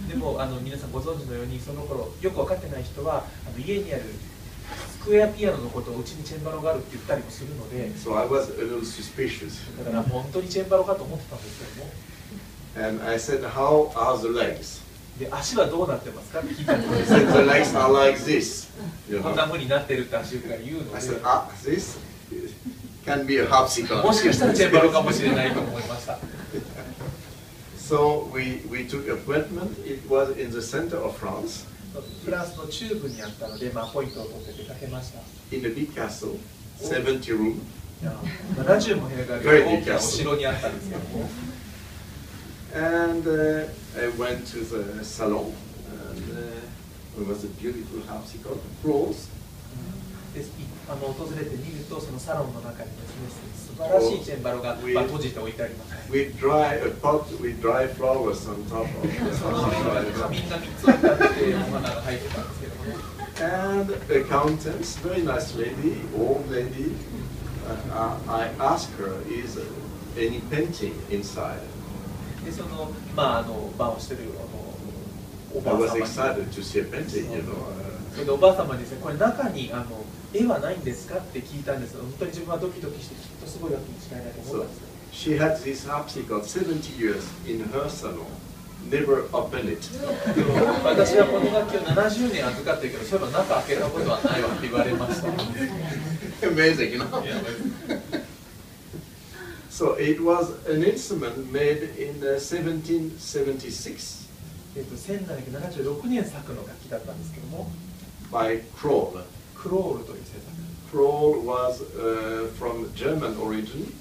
S2: でも皆さんご存知のように、その頃よく分かってない人は家にあるスクエアピアノのことをうちにチェンバロがあるって言ったりもするので、
S1: So I was a little suspicious.
S2: だから本当にチェンバロかと思ってたんですけども。
S1: And I said, "How are the legs?"
S2: で、足はどうなってますかって聞いたんです。
S1: He said, "The legs are like this." You
S2: こんな
S1: know.
S2: 風になってるって足から言うの
S1: I
S2: で。
S1: said, "This can be a harpsichord."
S2: もしかしたらチェンバロかもしれないと思いました。
S1: So we took appointment. It was in the center of France.
S2: フランスの中部にあったので、ポイントを取って出かけました。
S1: In a big castle, 70 room.
S2: 70も部屋がある大きなお城にあったんですけども。
S1: And I went to the salon, and it was a beautiful harpsichord, closed.
S2: 訪れてみると、そのサロンの中にですね、素晴らしいチェンバロが閉じて置いてあります。
S1: We dry a pot with dry flowers on top of the
S2: その上に花瓶が3つ置いてあってお花が入ってたんですけども。
S1: And a countess, very nice lady, old lady. I asked her, "Is any painting inside?"
S2: で、そのバーをしてるおば
S1: I
S2: あ
S1: was
S2: 様に。
S1: excited to see a painting, you know.
S2: それでおばあ様にですね、これ中に絵はないんですかって聞いたんですが、本当に自分はドキドキしてきっとすごいわけに違いないと思ったんです。
S1: She had this harpsichord 70 years in her salon, never opened it.
S2: でも私はこの楽器を70年預かってるけど、そういえば中開けたことはないわって言われました。
S1: Amazing, you know. So it was an instrument made in 1776.
S2: 1776年作の楽器だったんですけども、
S1: by Kroll.
S2: クロールという制作。
S1: Kroll was from German origin,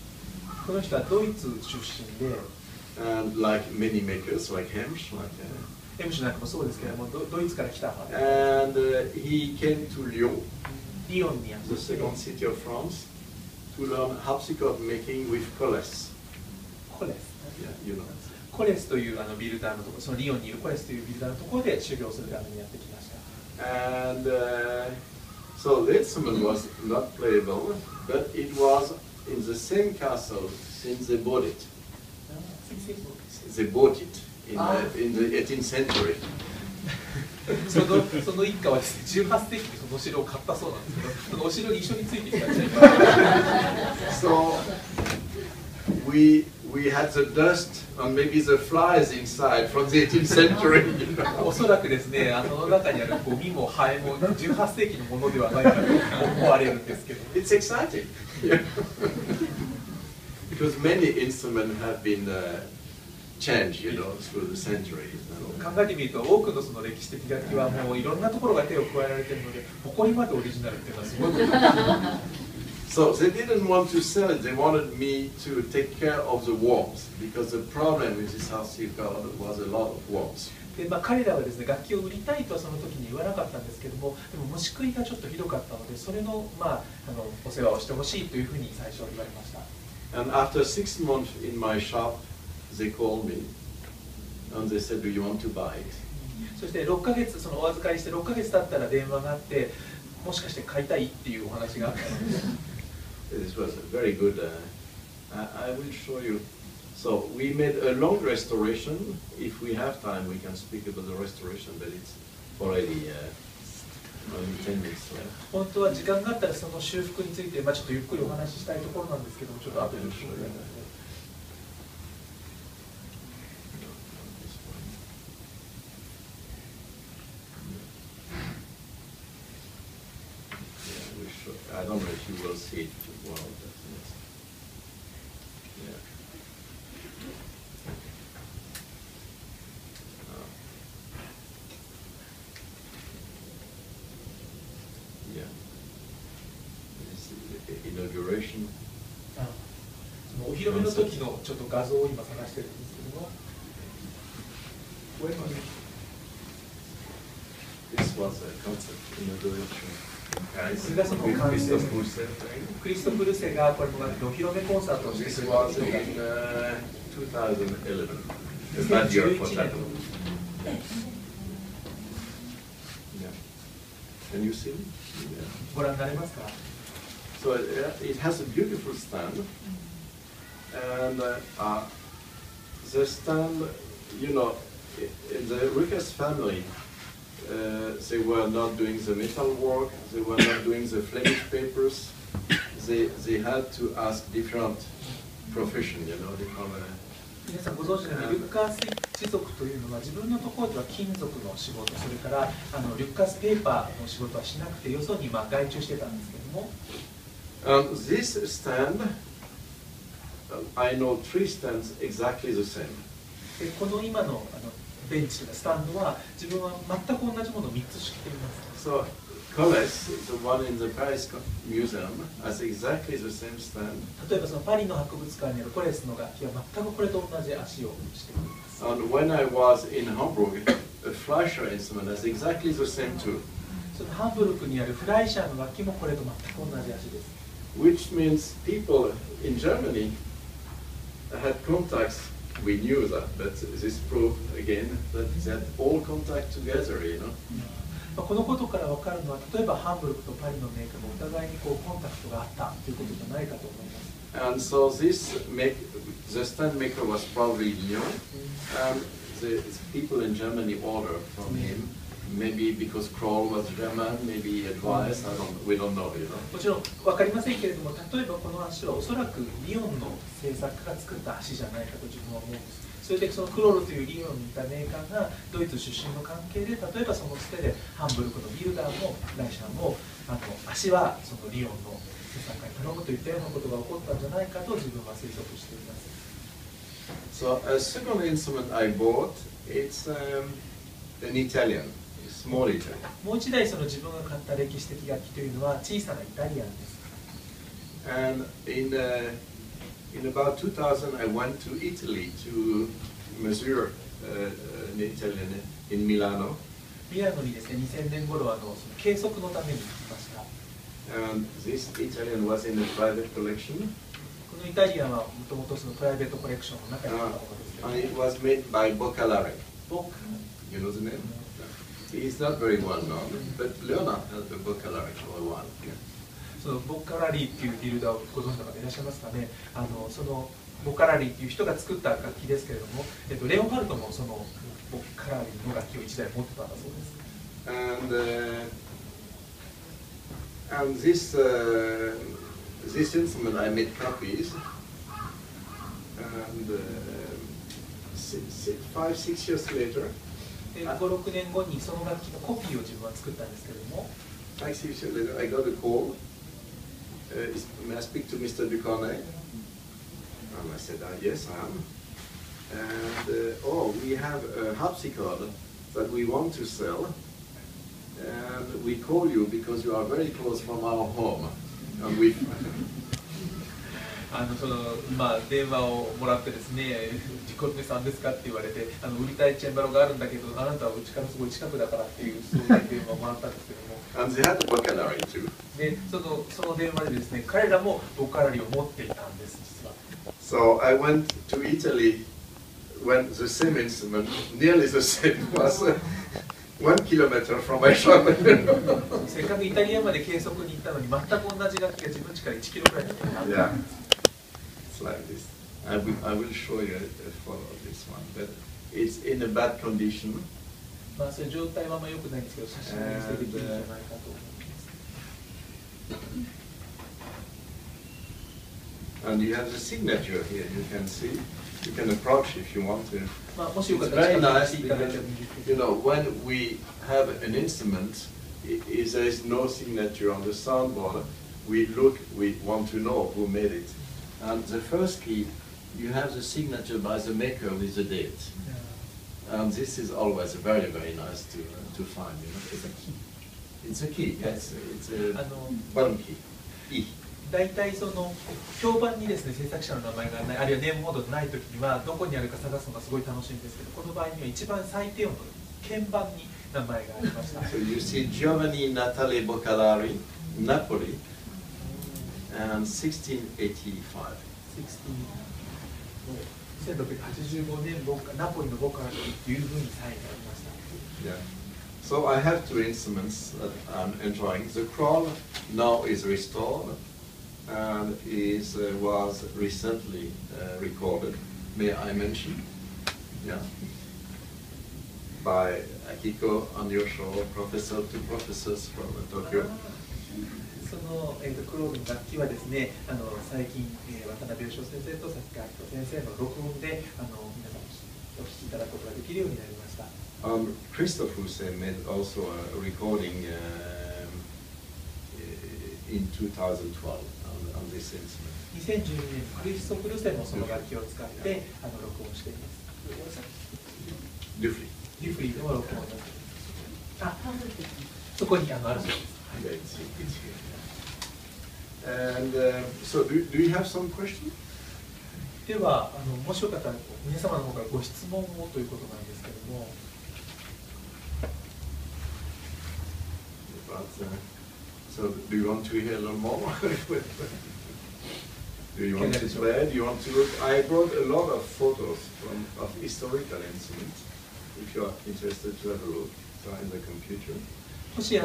S2: この人はドイツ出身で、
S1: and like many makers, like Hemsch, like,
S2: ヘムシュなんかもそうですけども、ドイツから来た。
S1: and he came to Lyon,
S2: リオンにあっ
S1: the second city of France, to learn harpsichord making with Colles.
S2: コレス。
S1: Yeah, you know.
S2: コレスというビルダーのところ、そのリオンにいるコレスというビルダーのところで修行するためにやってきました。
S1: And so the instrument was not playable, but it was in the same castle since they bought it. They bought it in the 18th century.
S2: その一家はですね、18世紀にそのお城を買ったそうなんですけど、そのお城に一緒についてきたんじゃないか。
S1: So we had the dust and maybe the flies inside from the 18th century. You know?
S2: おそらくですね、その中にあるゴミもハエも18世紀のものではないかと思われるんですけど。
S1: It's exciting. Because many instruments have been changed, you know, through the centuries.
S2: 考えてみると、多くのその歴史的楽器はもういろんなところが手を加えられているので、埃までオリジナルっていうのはすごいことです。
S1: So they didn't want to sell it. They wanted me to take care of the worms because the problem with this harpsichord was a lot of worms.
S2: で彼らはですね、楽器を売りたいとはその時に言わなかったんですけども、でも虫食いがちょっとひどかったので、それのお世話をしてほしいというふうに最初言われました。
S1: And after 6 months in my shop, they called me and they said, "Do you want to buy it?"
S2: そして6ヶ月、そのお預かりして6ヶ月経ったら電話があって、もしかして買いたいっていうお話があったので。
S1: This was very good. I will show you. So we made a long restoration. If we have time, we can speak about the restoration, but it's already only 10 minutes left.
S2: 本当は時間があったらその修復について、ちょっとゆっくりお話ししたいところなんですけども、ちょっと後で紹介します。
S1: I don't know if you will see it well. Yeah. Yeah. This is the inauguration.
S2: お披露目の時のちょっと画像を今探してるんですけども。
S1: This was a concert inauguration.
S2: それがその完成クリストフ・ルセがこれもお披露目コンサートをしてくれたんですが、2011年。
S1: Can you see?
S2: ご覧になれますか?
S1: So it has a beautiful stand, and the stand, you know, in the Lucas family. They were not doing the metal work, they were not doing the Flemish papers, they had to ask different profession, you know, different...
S2: 皆さんご存知のように、ルッカース一族というのは自分のところでは金属の仕事、それからルッカースペーパーの仕事はしなくて、よそに外注してたんですけども。
S1: This stand, I know 3 stands exactly the same.
S2: この今のベンチとかスタンドは自分は全く同じものを3つ仕切っています。
S1: So, Colles, the one in the Paris Museum, has exactly the same stand.
S2: 例えばそのパリの博物館にあるコレスの楽器は全くこれと同じ足をしています。
S1: And when I was in Hamburg, a Fleischer instrument has exactly the same too.
S2: そのハンブルクにあるフライシャーの楽器もこれと全く同じ足です。
S1: Which means people in Germany had contacts. We knew that, but this proved again that they had all contact together, you know.
S2: このことから分かるのは、例えばハンブルクとパリのメーカーもお互いにコンタクトがあったということじゃないかと思います。
S1: And so the stand maker was probably Lyon, and the people in Germany ordered from him. Maybe because Kroll was German, maybe advice, we don't know, you know.
S2: もちろん分かりませんけれども、例えばこの足はおそらくリヨンの製作家が作った足じゃないかと自分は思うんです。それでそのクロールというリヨンにいたメーカーがドイツ出身の関係で、例えばそのつてでハンブルクのビルダーもライシャーも足はそのリヨンの製作家に頼むといったようなことが起こったんじゃないかと自分は推測しています。
S1: So a second instrument I bought, it's an Italian.
S2: もう一台その自分が買った歴史的楽器というのは小さなイタリアンです。
S1: And in about 2000, I went to Italy to measure an Italian in Milano.
S2: ミラノにですね、2000年頃その計測のために行きました。
S1: And this Italian was in a private collection.
S2: このイタリアンはもともとそのプライベートコレクションの中にあったものですけど。
S1: And it was made by Boccalari. You know the name? He's not very well known, but Leonard has the Boccalari for a while.
S2: そのボッカラリーっていうビルダーをご存知の方いらっしゃいますかね。そのボカラリーっていう人が作った楽器ですけれども、レオンハルトもそのボカラリーの楽器を1台持ってたんだそうです。
S1: And this instrument I made copies, and 5, 6 years later,
S2: 5、6年後にその楽器のコピーを自分は作ったんですけれども、
S1: 5, 6 years later, I got a call. May I speak to Mr. Ducornet? And I said, yes, I am. And oh, we have a harpsichord that we want to sell, and we call you because you are very close from our home. And we
S2: 電話をもらってですね、デュコルネさんですかって言われて、売りたいチェンバロがあるんだけど、あなたはうちからすごい近くだからっていうそういう電話をもらったんですけども。
S1: And they had a vocabulary too.
S2: で、その電話でですね、彼らもボカラリーを持っていたんです、実は。
S1: So I went to Italy when the same instrument, nearly the same, was 1 kilometer from my shop.
S2: せっかくイタリアまで計測に行ったのに、全く同じ楽器が自分家から1キロぐらいにあった。
S1: Yeah, it's like this. I will show you a photo of this one, but it's in a bad condition.
S2: そういう状態は良くないんですけど、写真に見せてできるんじゃないかと思います。
S1: And you have the signature here. You can see. You can approach if you want to.
S2: It's
S1: very nice. You know, when we have an instrument, if there is no signature on the soundboard, we look. We want to know who made it. And the first key, you have the signature by the maker with the date. And this is always very, very nice to find. You know?
S2: It's a key.
S1: It's a key. Yes, it's a bottom key. E.
S2: 大体その評判にですね制作者の名前がない、あるいはネームモードでないときにはどこにあるか探すのがすごい楽しいんですけど、この場合には一番最低音の鍵盤に名前がありました。
S1: So you see Giovanni Natale Boccalari, Napoli, and 1685.
S2: 1685年ナポリのボカラリーというふうにサインがありました。
S1: Yeah. So I have 2 instruments that I'm enjoying. The crawl now is restored and was recently recorded. May I mention? Yeah. By Akiko and Yosho, professor to professors from Tokyo.
S2: そのクロールの楽器はですね、最近、渡辺義雄先生と佐々木明人先生の録音で皆さんお聴きいただくことができるようになりました。
S1: Christophe Rousset made also a recording in 2012 on this instrument.
S2: 2012年、クリストフ・ルセもその楽器を使って録音しています。
S1: デュフリー
S2: でも録音になっています。そこにあるそうです。
S1: And so, do you have some question?
S2: ではもしよかったら皆様の方からご質問をということなんですけれども。
S1: So, do you want to hear a little more? Do you want to play? Do you want to look? I brought a lot of photos of historical instruments. If you are interested to have a look, in the computer.
S2: もし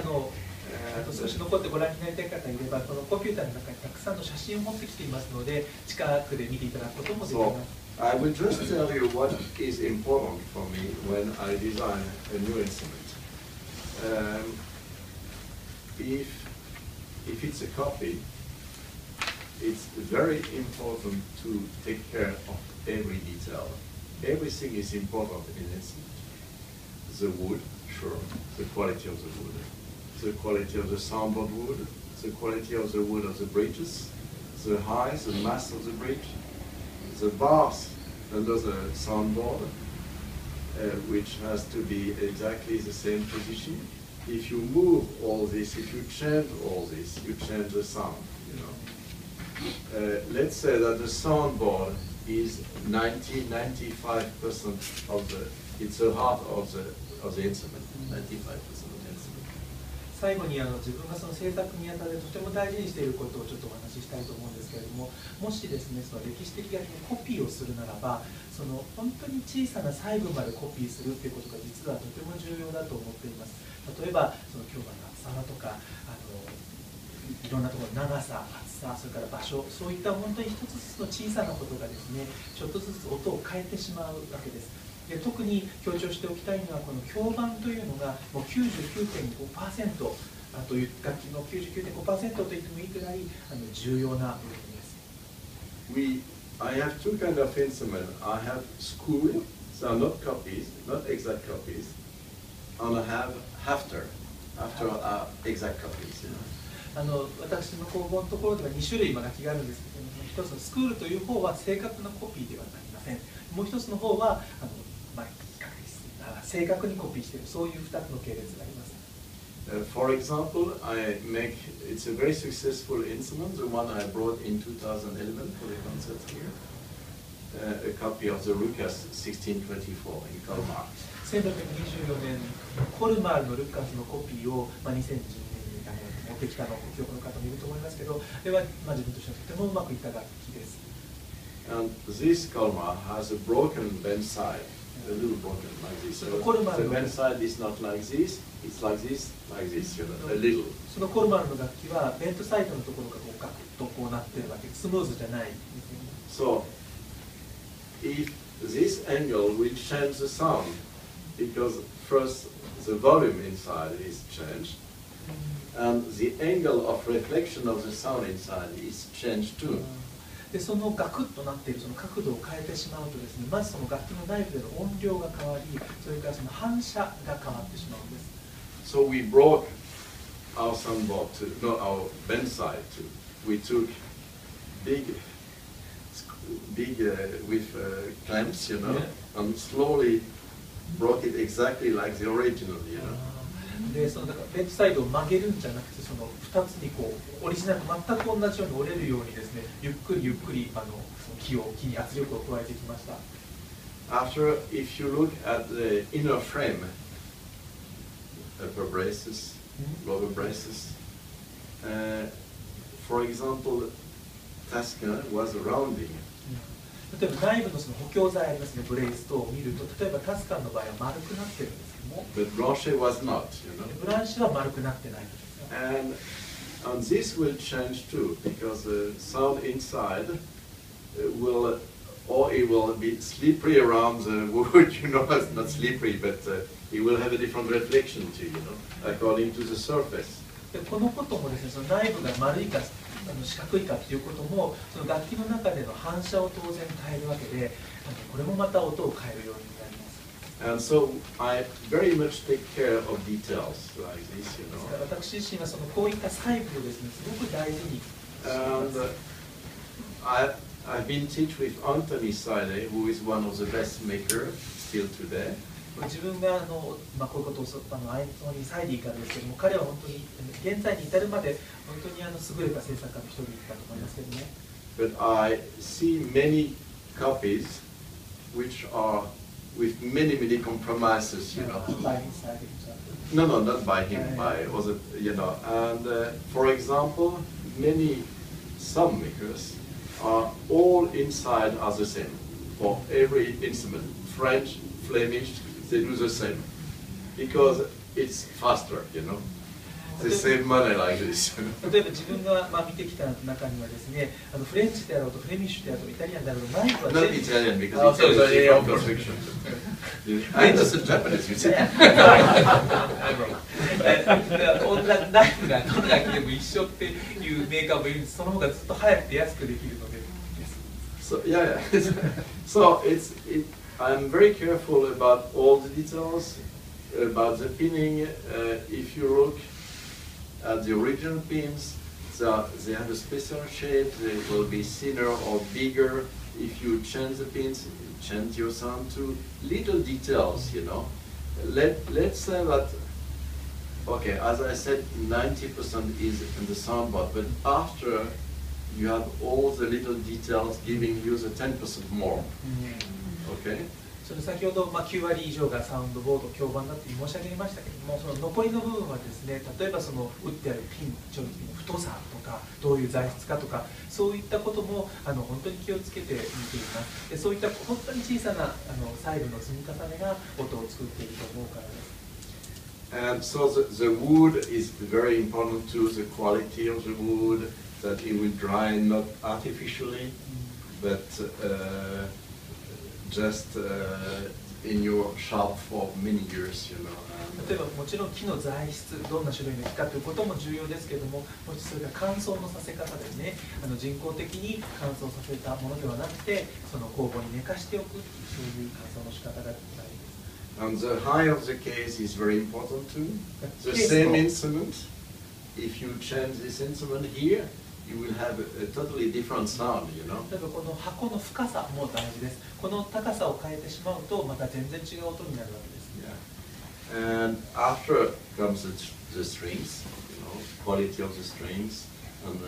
S2: 少し残ってご覧になりたい方いれば、このコンピューターの中にたくさんの写真を持ってきていますので、近くで見ていただくこともできます。
S1: I will just tell you what is important for me when I design a new instrument. If it's a copy, it's very important to take care of every detail. Everything is important in an instrument. The wood, sure, the quality of the wood, the quality of the soundboard wood, the quality of the wood of the bridges, the height, the mass of the bridge, the bars under the soundboard, which has to be exactly the same position. If you move all this, if you change all this, you change the sound, you know. Let's say that the soundboard is 95% of it's the heart of the instrument, 95% of the instrument.
S2: 最後に自分がその制作にあたってとても大事にしていることをちょっとお話ししたいと思うんですけれども、もしですね、その歴史的楽器のコピーをするならば、その本当に小さな細部までコピーするということが実はとても重要だと思っています。例えばその今日の夏沢とかいろんなところ、長さ、厚さ、それから場所、そういった本当に一つずつの小さなことがですね、ちょっとずつ音を変えてしまうわけです。で、特に強調しておきたいのは、この響板というのがもう 99.5% という楽器の 99.5% と言ってもいいくらい重要な部分です。
S1: I have two kinds of instruments. I have school, so not copies, not exact copies, and I have after exact copies.
S2: 私の工房のところでは2種類楽器があるんですけども、一つのスクールという方は正確なコピーではありません。もう一つの方は正確にコピーしている、そういう2つの系列があります。
S1: For example, it's a very successful instrument, the one I brought in 2011 for the concert here, a copy of the Lucas 1624 in Colmar.
S2: 1624年、コルマールのルカスのコピーを、2010年に持ってきたのを記憶の方もいると思いますけど、これは、自分としてはとてもうまくいった楽器です。
S1: And this Colmar has a broken bend side, a little broken like this. So the bend side is not like this, it's like this, you know, a little.
S2: そのコルマルの楽器はベントサイドのところがガクッとこうなっているわけで、スムーズじゃない。
S1: So if this angle will change the sound, because first the volume inside is changed, and the angle of reflection of the sound inside is changed too.
S2: でそのガクッとなっているその角度を変えてしまうとですね、まずその楽器の内部での音量が変わり、それからその反射が変わってしまうんです。
S1: So we broke our soundboard our bend side too. We took big with clamps, you know, and slowly broke it exactly like the original, you know.
S2: でそのだからベンチサイドを曲げるんじゃなくて、その2つにこうオリジナルと全く同じように折れるようにですね、ゆっくりその木に圧力を加えてきました。
S1: After, if you look at the inner frame, upper braces, lower braces, for example, Tasca was rounding.
S2: 例えば内部のその補強材ありますね、ブレイスと見ると、例えばタスカンの場合は丸くなってるんですけども、
S1: But Blanchet was not, you know.
S2: ブランシュは丸くなってないんですよ。
S1: And this will change too, because the sound inside will, or it will be slippery around the wood, you know, it's not slippery, but it will have a different reflection too, you know, according to the surface.
S2: でこのこともですね、その内部が丸いか四角いかっていうことも、その楽器の中での反射を当然変えるわけで、これもまた音を変えるようになります。
S1: And so I very much take care of details like this, you know.
S2: 私自身はそのこういった細部をですね、すごく大事にし
S1: ます。I've been teach with Anthony Saide, who is one of the best makers still today.
S2: 自分がこういうことをアントニー・サイディからですけども、彼は本当に現在に至るまで本当に優れた制作家の一人だと思いますけどね。
S1: But I see many copies which are with many compromises, you know. No, not by him, by other, you know. And for example, many sound makers are all inside are the same for every instrument. French, Flemish, they do the same because it's faster, you know. They save money like this.
S2: 例えば自分が見てきた中にはですね、フレンチであろうとフレミッシュであろうとイタリアンであろうと内部は
S1: Not Italian because Italian is perfection. I understand Japanese, you see.
S2: 内部がどの楽器でも一緒っていうメーカーもいるんです。その方がずっと早くて安くできるので。
S1: So yeah. So I'm very careful about all the details, about the pinning. If you look at the original pins, they have a special shape. They will be thinner or bigger. If you change the pins, change your sound to little details, you know. Let's say that, okay, as I said, 90% is in the soundboard, but after you have all the little details giving you the 10% more. Okay?
S2: それ先ほど9割以上がサウンドボード響板だと申し上げましたけれども、その残りの部分はですね、例えばその打ってあるピンチョの太さとかどういう材質かとか、そういったことも本当に気をつけて見ています。でそういった本当に小さな細部の積み重ねが音を作っていると思うからです。
S1: And so the wood is very important too, the quality of the wood, that it will dry not artificially, but just in your shop for many years, you know.
S2: 例えばもちろん木の材質、どんな種類の木かということも重要ですけれども、もう一つそれが乾燥のさせ方ですね。人工的に乾燥させたものではなくて、その酵母に寝かしておく、そういう乾燥の仕方が大事です。
S1: And the high of the case is very important too. The same instrument, if you change this instrument here, you will have a totally different sound, you know.
S2: 例えばこの箱の深さも大事です。この高さを変えてしまうと、また全然違う音になるわけです。
S1: Yeah. And after comes the strings, you know, quality of the strings, and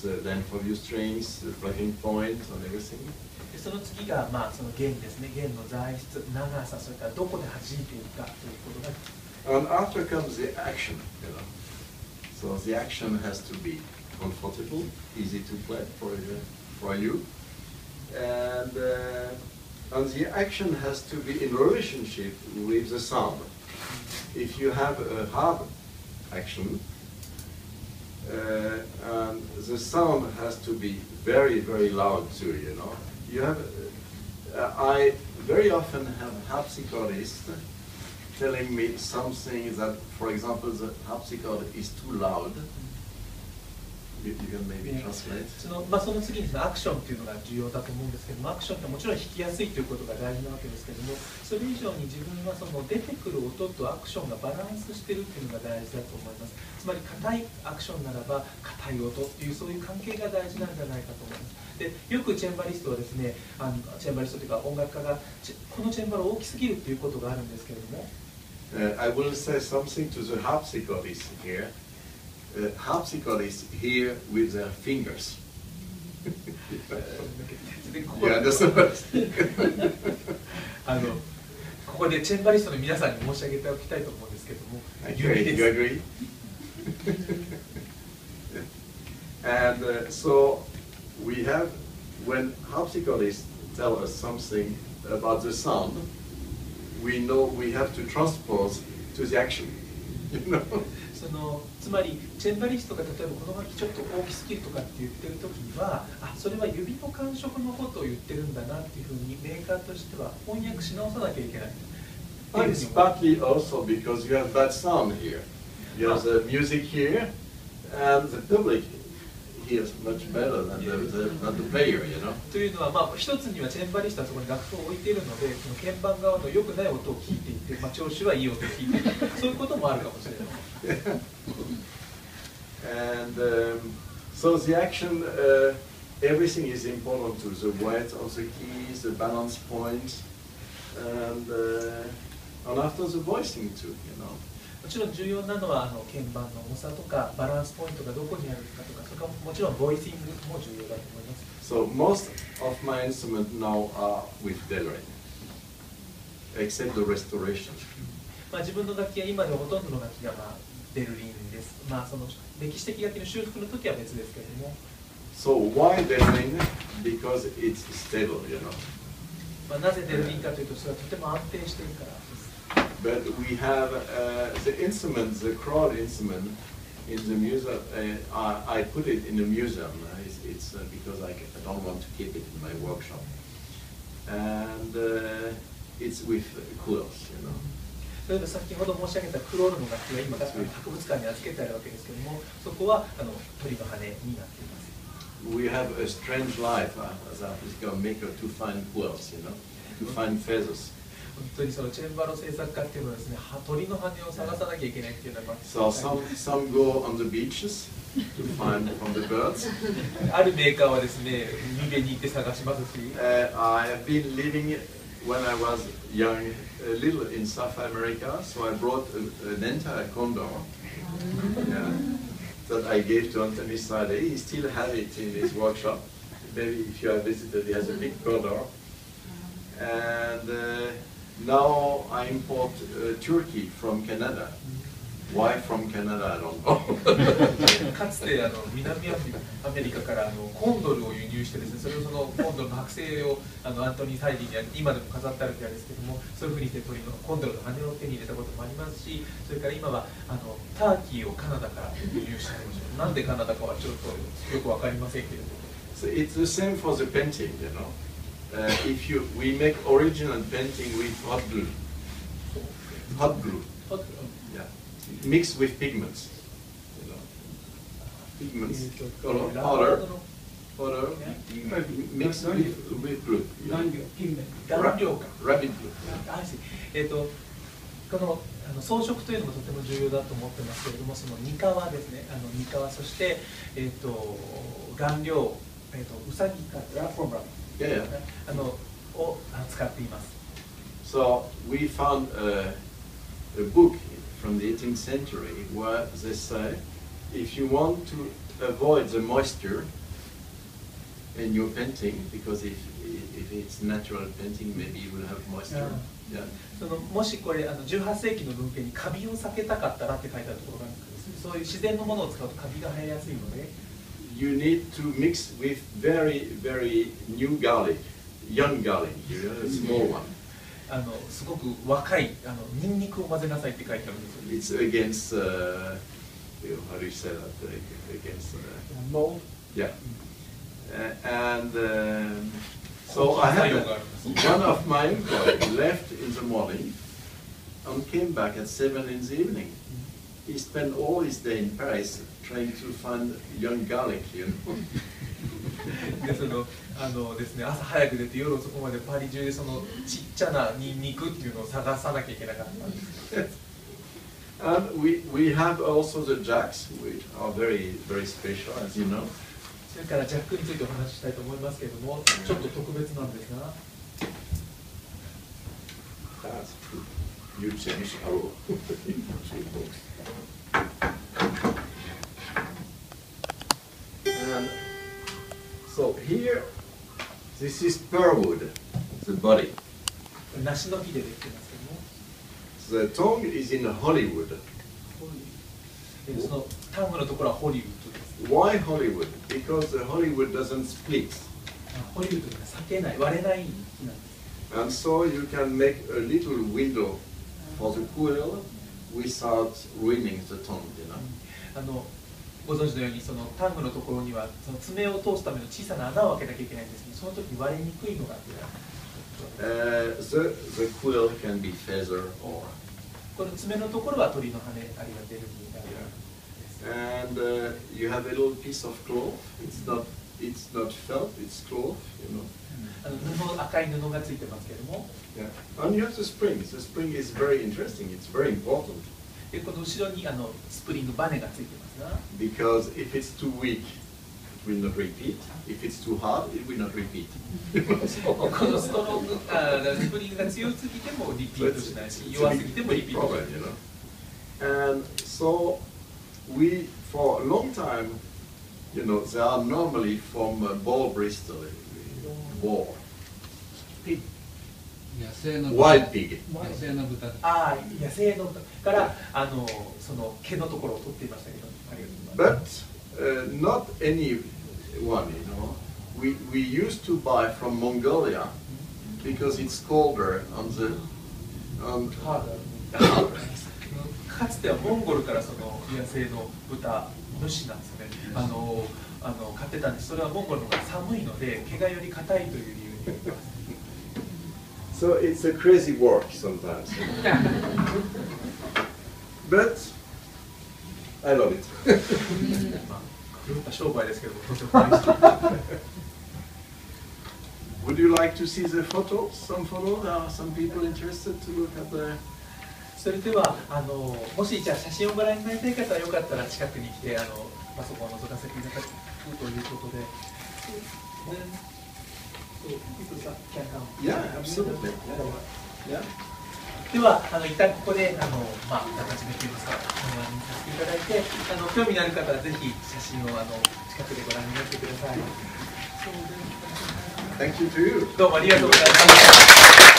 S1: the length of your strings, the plucking point, and everything.
S2: その次が、その弦ですね。弦の材質、長さ、それからどこで弾いているかということが。
S1: And after comes the action, you know. So the action has to be comfortable, easy to play for you, and the action has to be in relationship with the sound. If you have a hard action, and the sound has to be very, very loud too, you know. You have, I very often have harpsichordists telling me something that, for example, the harpsichord is too loud. You can maybe translate. そ
S2: の次にアクションというのが重要だと思うんですけども、アクションってもちろん弾きやすいということが大事なわけですけども、それ以上に自分はその出てくる音とアクションがバランスしているっていうのが大事だと思います。つまり硬いアクションならば硬い音っていうそういう関係が大事なんじゃないかと思います。でよくチェンバリストはですね、チェンバリストというか音楽家がこのチェンバロ大きすぎるっていうことがあるんですけれども。
S1: I will say something to the harpsichordists here. Harpsichordists here with their fingers. You understand?
S2: ここでチェンバリストの皆さんに申し上げておきたいと思うんですけども、
S1: 指です。You agree? And so we have, when harpsichordists tell us something about the sound, we know we have to transpose to the action. You know?
S2: つまりチェンバリストが例えばこの楽器ちょっと大きすぎるとかって言ってる時には、それは指の感触のことを言ってるんだなっていうふうにメーカーとしては翻訳し直さなきゃいけない。
S1: But it's partly also because you have that sound here. You have the music here, and the public hears much better than the player, you know.
S2: というのは、一つにはチェンバリストはそこに楽譜を置いているので、その鍵盤側の良くない音を聞いていて、調子はいい音を聞いている、そういうこともあるかもしれない。
S1: And so the action, everything is important to the weight of the keys, the balance point, and after the voicing too, you know.
S2: もちろん重要なのは鍵盤の重さとかバランスポイントがどこにあるかとか、それからもちろんボイシングも重要だと思います。
S1: So most of my instruments now are with delay, except the restoration.
S2: 自分の楽器は今ではほとんどの楽器がベルリンです。その歴史的楽器の修復の時は別ですけれども。
S1: So why Berlin? Because it's stable, you know.
S2: なぜベルリンかというと、それはとても安定しているからです。
S1: But we have the instrument, the chord instrument, in the museum. I put it in the museum. It's because I don't want to keep it in my workshop. And it's with quills, you know.
S2: 例えば先ほど申し上げたクロールの楽器が今博物館に預けてあるわけですけれども、そこは鳥の羽になっています。
S1: We have a strange life as artists maker to find quills, you know, to find feathers.
S2: 本当にそのチェンバロ制作家っていうのはですね、鳥の羽を探さなきゃいけないっていうのが。
S1: So some go on the beaches to find from the birds.
S2: あるメーカーはですね、海辺に行って探しますし。
S1: I have been living when I was young, a little in South America, so I brought an entire condor that I gave to Anthony Sade. He still has it in his workshop. Maybe if you have visited, he has a big condor. And now I import turkey from Canada. Why from Canada? I don't know.
S2: かつて南アメリカからコンドルを輸入してですね、それをそのコンドルの剥製をアントニー・サイディに今でも飾ってあるみたいですけども、そういうふうにして鳥のコンドルの羽を手に入れたこともありますし、それから今はターキーをカナダから輸入しています。なんでカナダかはちょっとよくわかりませんけれども。
S1: So it's the same for the painting, you know. We make original painting with hot glue. Hot glue. Yeah. Mixed with pigments. You know. Pigments. Color. Mixed with glue. Rabbit glue.
S2: この装飾というのもとても重要だと思ってますけれども、そのニカワですね、ニカワ、そして顔料、ウサギかラフォームラを使っています。
S1: So we found a book from the 18th century where they say, if you want to avoid the moisture in your painting, because if it's natural painting, maybe you will have moisture. Yeah.
S2: そのもしこれ18世紀の文献にカビを避けたかったらって書いてあるところがあるんですけど、そういう自然のものを使うとカビが生えやすいので。
S1: You need to mix with very, very new garlic, young garlic, you know, a small one.
S2: すごく若いニンニクを混ぜなさいって書いてあるんですよ。
S1: It's against, how do you say that? Against
S2: mold.
S1: Yeah. And so I had one of my employees left in the morning and came back at 7 in the evening. He spent all his day in Paris trying to find young garlic, you know.
S2: でですね、朝早く出て夜遅くまでパリ中でそのちっちゃなニンニクっていうのを探さなきゃいけなかったんです。
S1: And we have also the jacks, which are very, very special, as you know.
S2: それからジャックについてお話ししたいと思いますけれども、ちょっと特別なんですが。
S1: That's true. You change our And so here, this is pearwood, the body.
S2: 梨の木でできてますけども。
S1: The tongue is in Hollywood.
S2: そのタングのところはホリウッドです。
S1: Why Hollywood? Because the Hollywood doesn't split.
S2: ホリウッドが裂けない、割れない木なんです。
S1: And so you can make a little window for the quill without ruining the tongue, you know.
S2: ご存知のようにそのタングのところにはその爪を通すための小さな穴を開けなきゃいけないんですけど、その時割れにくいのが
S1: the quill can be feather or.
S2: この爪のところは鳥の羽、あるいはベルギーがある。
S1: And you have a little piece of cloth. It's not felt. It's cloth, you know.
S2: 赤い布がついてますけれども。
S1: Yeah. And you have the spring. The spring is very interesting. It's very important.
S2: でこの後ろにスプリングバネがついてますが。
S1: Because if it's too weak, it will not repeat. If it's too hard, it will not repeat.
S2: このストロング、スプリングが強すぎてもリピートしないし、弱すぎてもリピートしない。
S1: And so we, for a long time, you know, they are normally from boar Bristol, boar.
S2: Pig.
S1: Wild pig.
S2: 野生の豚。野生の豚からその毛のところを取っていましたけど、ありがとうございます。
S1: But not anyone, you know. We used to buy from Mongolia because it's colder on the harder.
S2: かつてはモンゴルからその野生の豚、主なんですよね。買ってたんです。それはモンゴルの方が寒いので毛がより硬いという理由に。
S1: So it's a crazy work sometimes. But I love it.
S2: 狂った商売ですけども、とても大好き。
S1: Would you like to see the photos? Some photos? Are some people interested to look at the?
S2: それではもしじゃあ写真をご覧になりたい方はよかったら近くに来てパソコンを覗かせていただくということで。
S1: Yeah, absolutely. Yeah.
S2: では一旦ここで形でといいますか終わりにさせていただいて興味のある方はぜひ写真を近くでご覧になってください。
S1: Thank you to you.
S2: どうもありがとうございました。